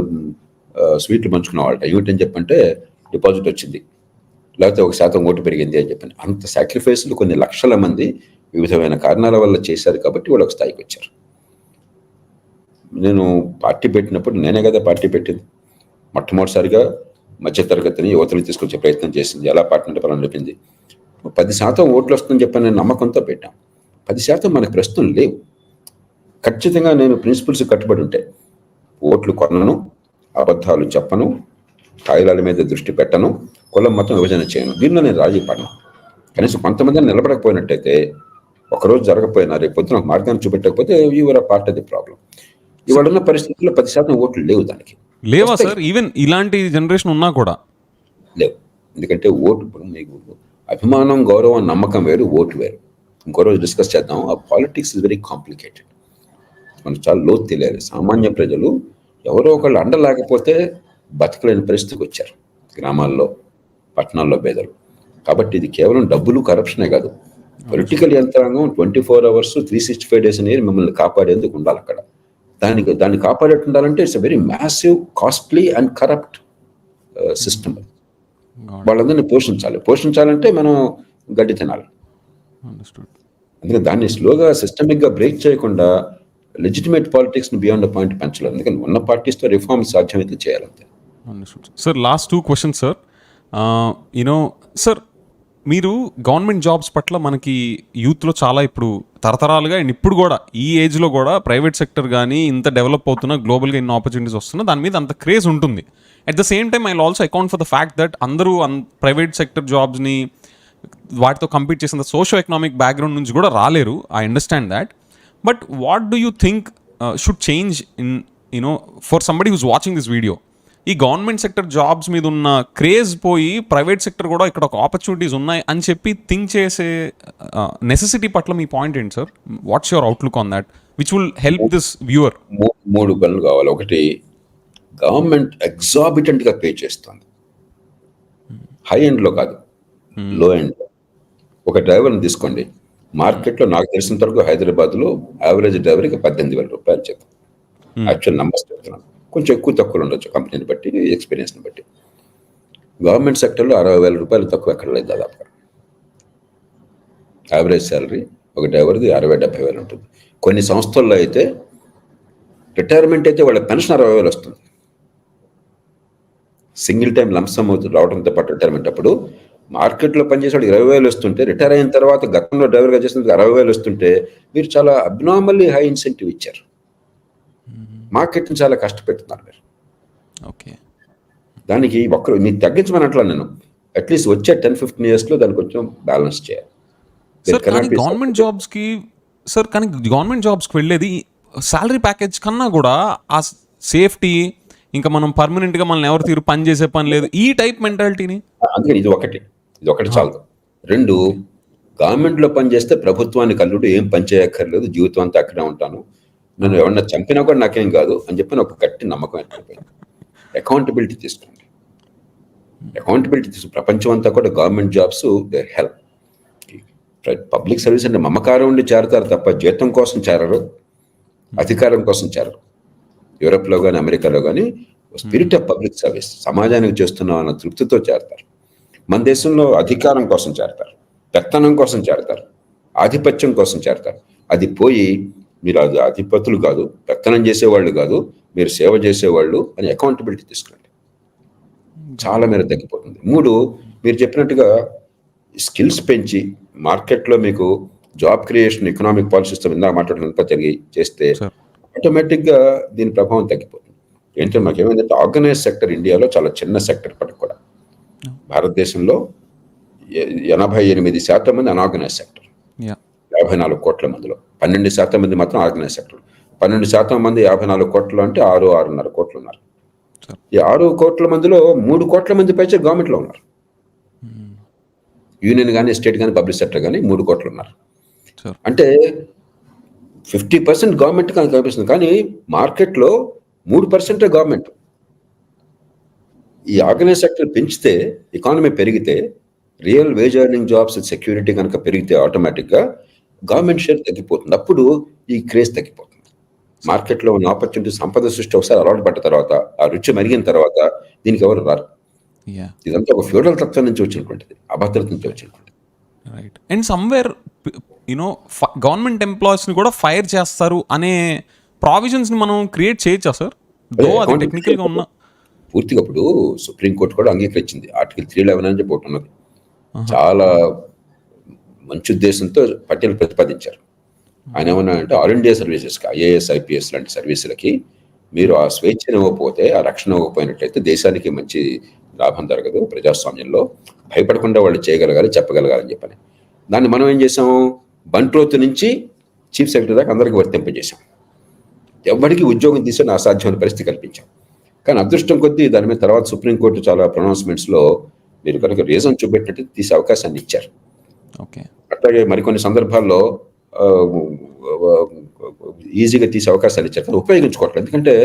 స్వీట్లు పంచుకునేవాళ్ళ. ఏమిటని చెప్పంటే డిపాజిట్ వచ్చింది, లేకపోతే 1% ఓటు పెరిగింది అని చెప్పండి. అంత సాక్రిఫైస్లు కొన్ని లక్షల మంది వివిధమైన కారణాల వల్ల చేశారు కాబట్టి వాళ్ళు ఒక స్థాయికి వచ్చారు. నేను పార్టీ పెట్టినప్పుడు నేనే కదా పార్టీ పెట్టింది. మొట్టమొదటిసారిగా మధ్యతరగతిని యువతలు తీసుకొచ్చే ప్రయత్నం చేసింది. ఎలా పార్టీ అంటే పనులు చెప్పింది. 10% ఓట్లు వస్తుందని చెప్పని నేను నమ్మకంతో పెట్టాం. 10% మనకు ప్రస్తుతం లేవు. ఖచ్చితంగా నేను ప్రిన్సిపల్స్ కట్టుబడి ఉంటే ఓట్లు కొనను, అబద్ధాలు చెప్పను, కాగితాల మీద దృష్టి పెట్టను, కులం మొత్తం విభజన చేయను. దీనిలో నేను రాజీ పడను. కనీసం కొంతమంది నిలబడకపోయినట్టయితే, ఒకరోజు జరగకపోయినా రేపు పొద్దున ఒక మార్గాన్ని చూపెట్టకపోతే your part of the problem. ఇవాళ ఉన్న పరిస్థితుల్లో 10% ఓట్లు లేవు. దానికి లేవా సార్? ఈవెన్ ఇలాంటి జనరేషన్ ఉన్నా కూడా లేవు. ఎందుకంటే ఓటు మీకు అభిమానం, గౌరవం, నమ్మకం వేరు, ఓటు వేరు. ఇంకో రోజు డిస్కస్ చేద్దాం. ఆ పాలిటిక్స్ ఇస్ వెరీ కాంప్లికేటెడ్. మనకు చాలా లోతు తెలియాలి. సామాన్య ప్రజలు ఎవరో ఒకళ్ళు అండలేకపోతే బతకలేని పరిస్థితికి వచ్చారు గ్రామాల్లో, పట్టణాల్లో పేదలు. కాబట్టి ఇది కేవలం డబ్బులు, కరప్షనే కాదు. పొలిటికల్ యంత్రాంగం 24 hours 365 days మిమ్మల్ని కాపాడేందుకు ఉండాలి అక్కడ. దాన్ని కాపాడేట్టు ఉండాలంటే it's very massive, costly and corrupt system. వాళ్ళందరినీ పోషించాలంటే మనం గడ్డి తినాలి. అందుకని దాన్ని స్లోగా సిస్టమిక్గా బ్రేక్ చేయకుండా లెజిటిమేట్ పాలిటిక్స్ని బియాండ్ ద పాయింట్ పెంచలేదు. అందుకని ఉన్న పార్టీస్తో రిఫార్మ్స్ సాధ్యమైతే చేయాలంతే. Sir last 2 questions sir. You know sir, మీరు గవర్నమెంట్ జాబ్స్ పట్ల మనకి యూత్లో చాలా ఇప్పుడు తరతరాలుగా అండ్ ఇప్పుడు కూడా ఈ ఏజ్లో కూడా ప్రైవేట్ సెక్టర్ కానీ ఇంత డెవలప్ అవుతున్నా, గ్లోబల్గా ఇన్ని ఆపర్చునిటీస్ వస్తున్నా, దాని మీద అంత క్రేజ్ ఉంటుంది. At the same time I also account for the fact that అందరూ ప్రైవేట్ సెక్టర్ జాబ్స్ని వాటితో కంపీట్ చేసిన సోషో ఎకనామిక్ బ్యాక్గ్రౌండ్ నుంచి కూడా రాలేరు. I understand that. But what do you think should change in for somebody who's watching this video? ఈ గవర్నమెంట్ సెక్టర్ జాబ్స్ మీద ఉన్న క్రేజ్ పోయి ప్రైవేట్ సెక్టర్ కూడా ఇక్కడ ఒక ఆపర్చునిటీస్ ఉన్నాయి అని చెప్పి థింక్ చేసే నెసెసిటీ పట్ల మీ పాయింట్ ఏంటి sir? What's your outlook on that which will help this viewer? 3 పనులు కావాలి. ఒకటి, గవర్నమెంట్ ఎగ్జాబిటెంట్గా పే చేస్తుంది, హై ఎండ్లో కాదు, లో ఎండ్లో. ఒక డ్రైవర్ని తీసుకోండి, మార్కెట్లో నాకు తెలిసినంత వరకు హైదరాబాద్లో యావరేజ్ డ్రైవర్కి 18,000 రూపాయలు చెప్తాను. యాక్చువల్ నంబర్స్ చెప్తున్నాను, కొంచెం ఎక్కువ తక్కువ ఉండొచ్చు కంపెనీని బట్టి, ఎక్స్పీరియన్స్ని బట్టి. గవర్నమెంట్ సెక్టర్లో 60,000 రూపాయలు తక్కువ ఎక్కడ లేదు దాదాపుగా. యావరేజ్ శాలరీ ఒక డ్రైవర్ది 60,000-70,000 ఉంటుంది. కొన్ని సంస్థల్లో అయితే రిటైర్మెంట్ అయితే వాళ్ళ పెన్షన్ 60,000 వస్తుంది. సింగిల్ టైం లంసమ్ రావడంతో పాటు రిటైర్మెంట్ అప్పుడు మార్కెట్లో పనిచేసేవాడికి 20,000 వస్తుంటే, రిటైర్ అయిన తర్వాత గతంలో డ్రైవర్గా చేసినందుకు 60,000 వస్తుంటే మీరు చాలా అబ్నార్మల్లీ హై ఇన్సెంటివ్ ఇచ్చారు. మార్కెట్ని చాలా కష్టపెడుతున్నారు మీరు. ఓకే, దానికి ఒక్కరు మీరు తగ్గించమని నేను అట్లీస్ట్ వచ్చే 10-15 ఇయర్స్లో దాన్ని కొంచెం బ్యాలెన్స్ చేయాలి. సార్ కానీ గవర్నమెంట్ జాబ్స్కి వెళ్ళేది శాలరీ ప్యాకేజ్ కన్నా కూడా ఆ సేఫ్టీ, ఇంకా మనం పర్మనెంట్గా మనల్ని ఎవరు తీరు పని చేసే పని లేదు, ఈ టైప్ మెంటాలిటీని. అందుకని ఇది ఒకటి చాలు. 2, గవర్నమెంట్లో పనిచేస్తే ప్రభుత్వానికి అల్లుడు, ఏం పని చేయక్కర్లేదు, జీవితం అంతా అక్కడే ఉంటాను, నన్ను ఎవరన్నా చంపినా కూడా నాకేం కాదు అని చెప్పి ఒక గట్టి నమ్మకం ఏర్పడిపోయింది. అకౌంటబిలిటీ తీసుకోండి. ప్రపంచం అంతా కూడా government jobs they help. Public service అంటే మమకారం ఉండి చేరతారు తప్ప జీతం కోసం చేరరు, అధికారం కోసం చేరరు. యూరోప్లో కానీ అమెరికాలో కానీ స్పిరిట్ ఆఫ్ పబ్లిక్ సర్వీస్, సమాజానికి చేస్తున్నాం అన్న తృప్తితో చేరతారు. మన దేశంలో అధికారం కోసం చేరతారు, పెత్తనం కోసం చేరతారు, ఆధిపత్యం కోసం చేరతారు. అది పోయి మీరు అది అధిపతులు కాదు, పెత్తనం చేసేవాళ్ళు కాదు, మీరు సేవ చేసేవాళ్ళు అని అకౌంటబిలిటీ తీసుకోండి. చాలా మేర తగ్గిపోతుంది. 3, మీరు చెప్పినట్టుగా స్కిల్స్ పెంచి మార్కెట్లో మీకు జాబ్ క్రియేషన్, ఎకనామిక్ పాలసీస్తో ఇందాక మాట్లాడుతున్న జరిగి చేస్తే ఆటోమేటిక్గా దీని ప్రభావం తగ్గిపోతుంది. ఏంటంటే మాకేమైందంటే ఆర్గనైజ్ సెక్టర్ ఇండియాలో చాలా చిన్న సెక్టర్ పట్టు కూడా. భారతదేశంలో 88% మంది అనార్గనైజ్ సెక్టర్, 54 కోట్ల మందిలో 12% మంది మాత్రం ఆర్గనైజ్ సెక్టర్. 12% మంది 54 కోట్లు అంటే 6-6.5 కోట్లు ఉన్నారు. ఈ 6 కోట్ల మందిలో 3 కోట్ల మంది పైచే గవర్నమెంట్లో ఉన్నారు. యూనియన్ కానీ, స్టేట్ కానీ, పబ్లిక్ సెక్టర్ కానీ 3 కోట్లు ఉన్నారు. అంటే 50% గవర్నమెంట్ కానీ కనిపిస్తుంది, కానీ మార్కెట్లో 3% గవర్నమెంట్. ఈ ఆర్గనైజ్ సెక్టర్ పెంచితే, ఎకానమీ పెరిగితే, real veg earning jobs security కనుక పెరిగితే ఆటోమేటిక్గా గవర్నమెంట్ షేర్ తగ్గిపోతుంది. అప్పుడు ఈ క్రేజ్ తగ్గిపోతుంది. మార్కెట్లో ఉన్న ఆపర్చునిటీ, సంపద సృష్టి ఒకసారి అలవాటు పడ్డ తర్వాత, ఆ రుచి మరిగిన తర్వాత దీనికి ఎవరు రారు. ఇదంతా ఒక ఫ్యూడల్ తత్వం నుంచి వచ్చినటువంటిది, అభద్రత నుంచి వచ్చినటువంటిది. రైట్. అండ్ సమ్వేర్ గవర్నమెంట్ ఎంప్లాయీస్ని కూడా ఫైర్ చేస్తారు అనే ప్రావిజన్స్ని మనం క్రియేట్ చేయొచ్చా సార్? అది టెక్నికల్గా ఉన్న పూర్తిగా ఇప్పుడు సుప్రీంకోర్టు కూడా అంగీకరించింది. ఆర్టికల్ 311 అని చెప్పి ఒకటి ఉన్నది. చాలా మంచి ఉద్దేశంతో పట్టేలు ప్రతిపాదించారు. ఆయన ఏమన్నా అంటే ఆల్ ఇండియా సర్వీసెస్కి, IAS, IPS లాంటి సర్వీసులకి మీరు ఆ స్వేచ్ఛను ఇవ్వకపోతే, ఆ రక్షణ ఇవ్వకపోయినట్లయితే దేశానికి మంచి లాభం జరగదు. ప్రజాస్వామ్యంలో భయపడకుండా వాళ్ళు చేయగలగాలి, చెప్పగలగాలని చెప్పని దాన్ని మనం ఏం చేసాము, బంట్రోత్ నుంచి చీఫ్ సెక్రటరీ దాకా అందరికీ వర్తింపజేశాం. ఎవరికి ఉద్యోగం తీసుకుని అసాధ్యమైన పరిస్థితి కల్పించాం. కానీ అదృష్టం కొద్దీ దాని మీద తర్వాత సుప్రీంకోర్టు చాలా ప్రొనౌన్స్మెంట్స్లో మీరు కనుక రీజన్ చూపెట్టినట్టు తీసే అవకాశాన్ని ఇచ్చారు. అట్లాగే మరికొన్ని సందర్భాల్లో ఈజీగా తీసే అవకాశాలు ఇచ్చారు, కానీ ఉపయోగించుకోవట్లేదు. ఎందుకంటే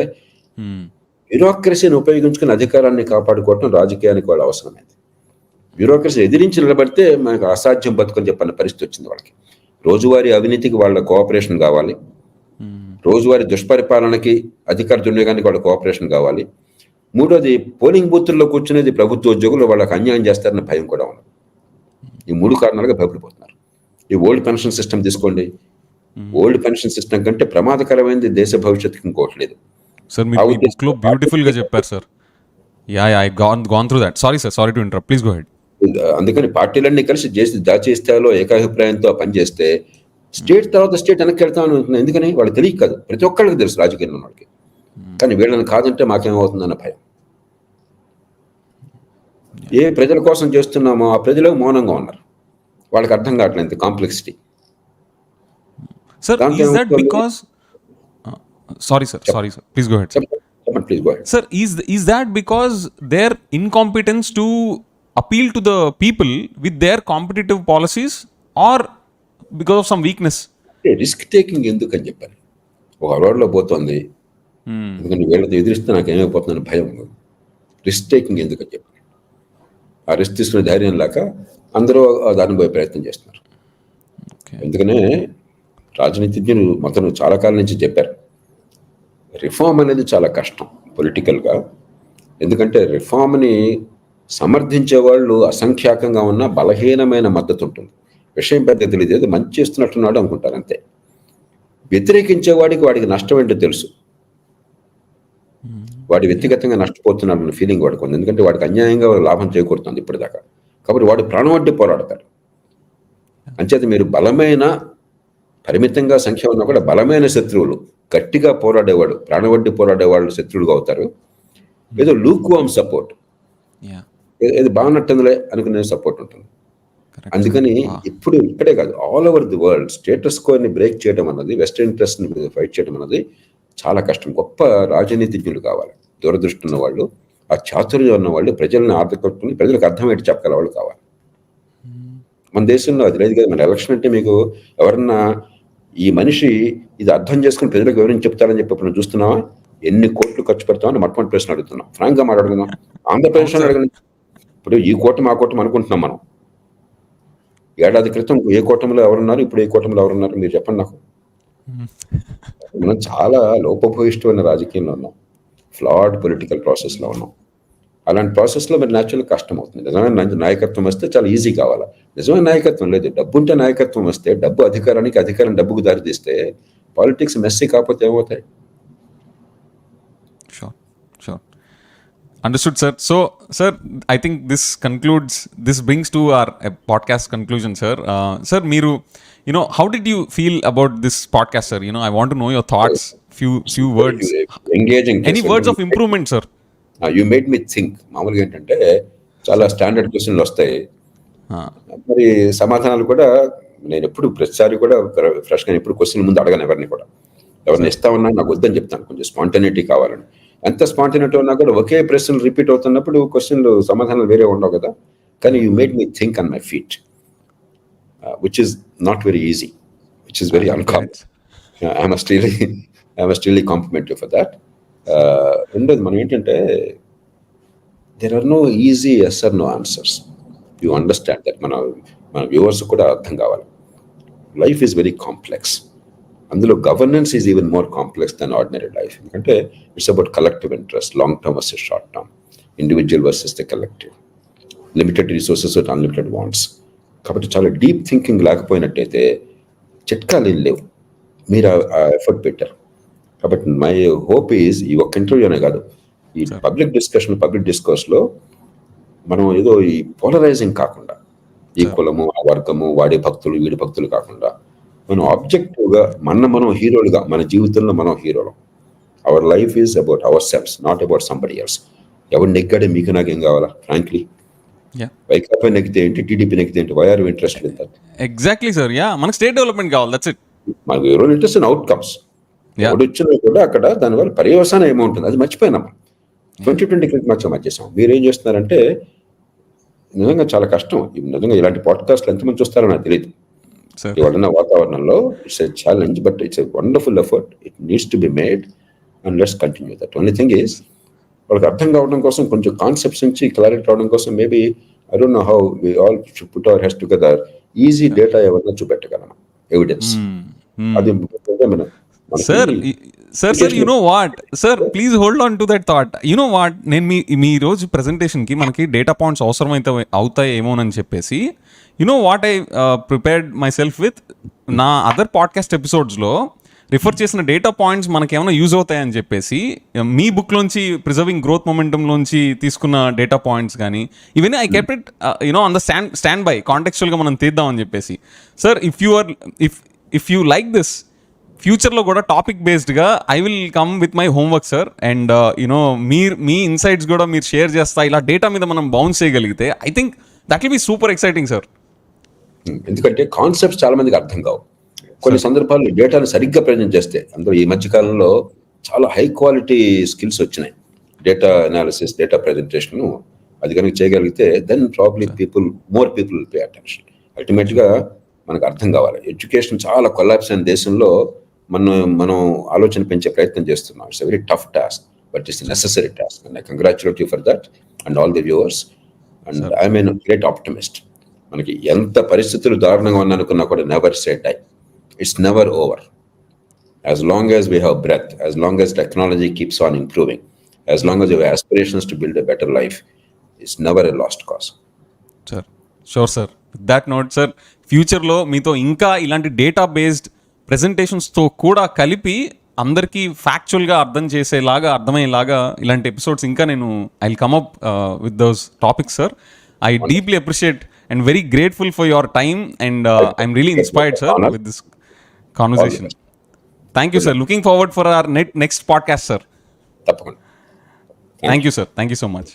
బ్యూరోక్రసీని ఉపయోగించుకుని అధికారాన్ని కాపాడుకోవటం రాజకీయానికి వాళ్ళ అవసరమైంది. బ్యూరోక్రసీ ఎదిరించి నిలబడితే మనకు అసాధ్యం బతుకని చెప్పన్న పరిస్థితి వచ్చింది వాళ్ళకి. రోజువారీ అవినీతికి వాళ్ళ కోఆపరేషన్ కావాలి, రోజువారీ దుష్పరిపాలనకి, అధికార దుర్వినియోగానికి వాళ్ళ కోఆపరేషన్ కావాలి. 3వది, పోలింగ్ బూత్ల్లో కూర్చునేది ప్రభుత్వ ఉద్యోగులు, వాళ్ళకి అన్యాయం చేస్తారన్న భయం కూడా ఉంది. ఈ 3 కారణాలుగా భయపడిపోతున్నారు. ఈ ఓల్డ్ పెన్షన్ సిస్టమ్ తీసుకోండి. ఓల్డ్ పెన్షన్ సిస్టమ్ కంటే ప్రమాదకరమైనది దేశ భవిష్యత్తుకి ఇంకోటి లేదు. సార్ మీరు మీ బుక్లో బ్యూటిఫుల్గా చెప్పారు sir. I gone through that. Sorry to interrupt, please go head. అందుకని పార్టీలన్నీ కలిసి జాతీయ స్థాయిలో ఏకాభిప్రాయంతో పనిచేస్తే స్టేట్ తర్వాత స్టేట్ వెనక్కి వెళ్తామని ఉంటుంది. ఎందుకని వాళ్ళు తెలియక కాదు, ప్రతి ఒక్కళ్ళకి తెలుసు రాజకీయంలో ఉన్న వాళ్ళకి. కానీ వీళ్ళని కాదంటే మాకేమవుతుందన్న భయం. ఏ ప్రజల కోసం చేస్తున్నామో ఆ ప్రజలు మౌనంగా ఉన్నారు, వాళ్ళకి అర్థం కావట్లేదు complexity. Sir is that because sorry sir please go ahead. చెప్పండి, please go ahead. Sir, is that because their incompetence to appeal to the people with their competitive policies, or because of some weakness? Risk taking ఎందుకు అని చెప్పాను. ఒక అలవాటులో పోతుంది, ఎందుకంటే వీళ్ళతో ఎదిరిస్తే నాకు ఏమైపోతుందని భయం. రిస్క్ టేకింగ్ ఎందుకు అని చెప్పాను. ఆ రిస్క్ తీసుకునే ధైర్యం లేక అందరూ దాన్ని పోయే ప్రయత్నం చేస్తున్నారు. ఎందుకనే రాజనీతిజ్ఞులు మొత్తం చాలా కాలం నుంచి చెప్పారు, రిఫార్మ్ అనేది చాలా కష్టం పొలిటికల్గా. ఎందుకంటే రిఫార్మ్ని సమర్థించే వాళ్ళు అసంఖ్యాకంగా ఉన్న బలహీనమైన మద్దతు ఉంటుంది. విషయం పెద్ద తెలియదు, ఏదో మంచి చేస్తున్నట్టున్నాడు అనుకుంటారు అంతే. వ్యతిరేకించేవాడికి వాడికి నష్టం ఏంటో తెలుసు, వాడి వ్యక్తిగతంగా నష్టపోతున్నాడు అన్న ఫీలింగ్ వాడికి ఉంది. ఎందుకంటే వాడికి అన్యాయంగా లాభం చేకూరుతుంది ఇప్పటిదాకా. కాబట్టి వాడు ప్రాణవడ్డీ పోరాడతాడు. అంచేత మీరు బలమైన పరిమితంగా సంఖ్య ఉన్నా కూడా బలమైన శత్రువులు, గట్టిగా పోరాడేవాడు, ప్రాణవడ్డీ పోరాడేవాళ్ళు శత్రువులుగా అవుతారు. ఏదో లూక్వామ్ సపోర్ట్, ఏది బాగున్నట్టుందిలే అనుకునే సపోర్ట్ ఉంటుంది. అందుకని ఇప్పుడు ఇక్కడే కాదు, all over the world status కోని బ్రేక్ చేయడం అన్నది, వెస్టర్న్ ఇంట్రెస్ట్ ని ఫైట్ చేయడం అన్నది చాలా కష్టం. గొప్ప రాజనీతిజ్ఞులు కావాలి, దూరదృష్టి ఉన్న వాళ్ళు, ఆ చాతుర్యం ఉన్న వాళ్ళు, ప్రజల్ని ఆర్థికట్టుకుని ప్రజలకు అర్థమయ్యేటి చెప్పగల వాళ్ళు కావాలి. మన దేశంలో అది లేదు కదా. మన ఎలక్షన్ అంటే మీకు ఎవరన్నా ఈ మనిషి ఇది అర్థం చేసుకుని ప్రజలకు వివరించి చెప్తారని చెప్పి ఇప్పుడు చూస్తున్నావా? ఎన్ని కోట్లు ఖర్చు పెడతామని మొట్టమొదటి ప్రశ్న అడుగుతున్నాం. ఫ్రాంక్గా మాట్లాడుకుందాం. ఆంధ్రప్రదేశ్లో అడగండి. ఇప్పుడు ఈ కూటమి ఆ కూటమి అనుకుంటున్నాం మనం. ఏడాది క్రితం ఏ కూటమిలో ఎవరున్నారు, ఇప్పుడు ఏ కూటమిలో ఎవరున్నారు మీరు చెప్పండి నాకు. మనం చాలా లోపభూయిష్టమైన రాజకీయంలో ఉన్నాం, ఫ్లాడ్ పొలిటికల్ ప్రాసెస్లో ఉన్నాం. అలాంటి ప్రాసెస్లో మరి న్యాచురల్ కష్టం అవుతుంది. నిజమైన నాయకత్వం వస్తే చాలా ఈజీ కావాలా. నిజమైన నాయకత్వం లేదు, డబ్బు ఉంటే నాయకత్వం వస్తే, డబ్బు అధికారానికి, అధికారం డబ్బుకు దారితీస్తే పాలిటిక్స్ మెస్సీ కాకపోతే ఏమవుతాయి? Sure. Understood, sir. So, sir, I think this brings to our podcast conclusion, sir. Sir, Meeru, how did you feel about this podcast, sir? I want to know your thoughts, few words. Engaging. Any words of improvement, sir? You made me think. మామూలుగా ఏంటంటే చాలా స్టాండర్డ్ క్వశ్చన్లు వస్తాయి, మరి సమాధానాలు కూడా నేను ఎప్పుడు ప్రతిసారి కూడా ఫ్రెష్గా ఎప్పుడు క్వశ్చన్ ముందు అడగను ఎవరిని కూడా. ఎవరిని ఇస్తామన్నా నాకు వద్దని చెప్తాను, కొంచెం స్పాంటనిటీ కావాలని. ఎంత స్పాంటనిటీ ఉన్నా కూడా ఒకే ప్రశ్నలు రిపీట్ అవుతున్నప్పుడు క్వశ్చన్లు సమాధానాలు వేరే ఉండవు కదా. కానీ you made me think on my feet, which is not very easy, which is very uncommon. I must really compliment you for that. రెండోది మనం ఏంటంటే, there are no easy yes or no answers. You understand that. మన వ్యూవర్స్ కూడా అర్థం కావాలి. Life is very complex. అందులో governance is even more complex than ordinary life. ఎందుకంటే it's about collective interest, long term versus short term, individual versus the collective, limited resources with unlimited wants. కాబట్టి చాలా డీప్ థింకింగ్ లేకపోయినట్టయితే చిట్కాలు ఏం లేవు. మీరు ఆ ఎఫర్ట్ పెట్టారు. కాబట్టి మై హోప్ ఈజ్ ఈ ఒక్క ఇంటర్వ్యూనే కాదు, ఈ పబ్లిక్ డిస్కోర్స్లో మనం ఏదో ఈ పోలరైజింగ్ కాకుండా, ఈ కులము, ఆ వర్గము, వాడి భక్తులు, వీడి భక్తులు కాకుండా, మనం ఆబ్జెక్టివ్గా మనం హీరోలుగా, మన జీవితంలో మనం హీరోలు. Our life is about our selfs, not about somebody else. ఎవరు నెగ్గాడే మీకు నాకేం కావాలా? ఫ్రాంక్లీ, వైకాపా నెగ్గితే ఏంటి, టీడీపీ నెగ్గితే ఏంటి? Why are you interested in that? Exactly sir. మనకు స్టేట్ డెవలప్మెంట్ కావాలి, దట్స్ ఇట్. మనకు ఎవరో ఇంట్రెస్ట్ ఇన్ అవుట్కమ్స్. ఎవడు వచ్చినా కూడా అక్కడ దానివల్ల పర్యవసానం ఏమవుతుంది అది మర్చిపోయినాం. 2020 క్రితం మర్చేసాం. మీరేం చేస్తున్నారంటే నిజంగా చాలా కష్టం. నిజంగా ఇలాంటి పాడ్కాస్ట్లు ఎంతమంది చూస్తారో నాకు తెలియదు. ఇవాళ వాతావరణంలో it's a challenge, but it's a wonderful effort. It needs to be made and let's continue that. Only thing is వాళ్ళకి అర్థం కావడం కోసం, కొంచెం కాన్సెప్ట్స్ నుంచి క్లారిటీ రావడం కోసం, maybe I don't know how we all should put our heads together. Easy data ఎవరైనా చూపెట్టగలను, ఎవిడెన్స్. అది sir you know what sir, please hold on to that thought. You know what, నేను మీ రోజు ప్రెజెంటేషన్కి మనకి డేటా పాయింట్స్ అవసరమైతే అవుతాయి ఏమోనని చెప్పేసి you know what I prepared my self with, నా అదర్ పాడ్కాస్ట్ ఎపిసోడ్స్లో రిఫర్ చేసిన డేటా పాయింట్స్ మనకేమైనా యూజ్ అవుతాయని చెప్పేసి మీ బుక్లోంచి ప్రిజర్వింగ్ గ్రోత్ మొమెంటంలోంచి తీసుకున్న డేటా పాయింట్స్ కానీ ఇవన్నీ I kept it you know on the stand by కాంటెక్చువల్గా మనం తీద్దామని చెప్పేసి. Sir if you like this ఫ్యూచర్లో కూడా టాపిక్ బేస్డ్గా I will come with my homework sir. And you know మీ ఇన్సైట్స్ కూడా మీరు షేర్ చేస్తా ఇలా డేటా మీద మనం బౌన్స్ చేయగలిగితే I think that will be super exciting sir. ఎందుకంటే కాన్సెప్ట్స్ చాలా మందికి అర్థం కావు. కొన్ని సందర్భాల్లో డేటాను సరిగ్గా ప్రజెంట్ చేస్తే, అందులో ఈ మధ్య కాలంలో చాలా హై క్వాలిటీ స్కిల్స్ వచ్చినాయి. డేటా అనాలిసిస్, డేటా ప్రజెంటేషన్ అది కనుక చేయగలిగితే then probably more people pay attention. అల్టిమేట్గా మనకు అర్థం కావాలి. ఎడ్యుకేషన్ చాలా కొలాప్స్ అయిన దేశంలో మనం ఆలోచన పెంచే ప్రయత్నం చేస్తున్నాం. It's a very tough task, but it's necessary task. And I congratulate you for that and all the viewers. And I'm an great optimist. మనకి ఎంత పరిస్థితులు దారుణంగా ఉన్నాయనుకున్నా కూడా never say die. It's never over. As long as we have breath, as long as technology keeps on improving, as long as you have aspirations to build a better life, it's never a lost cause. Sir, sure sir. With that note, sir, ఫ్యూచర్లో మీతో ఇంకా ఇలాంటి డేటా బేస్డ్ ప్రెజెంటేషన్స్తో కూడా కలిపి అందరికీ ఫ్యాక్చువల్గా అర్థమయ్యేలాగా ఇలాంటి ఎపిసోడ్స్ ఇంకా నేను I will come up with those topics sir. I deeply appreciate and very grateful for your time, and I'm really inspired, sir, with this conversation. Thank you, sir. Looking forward for our next podcast, sir. Tappakunda. Thank you, sir. Thank you so much.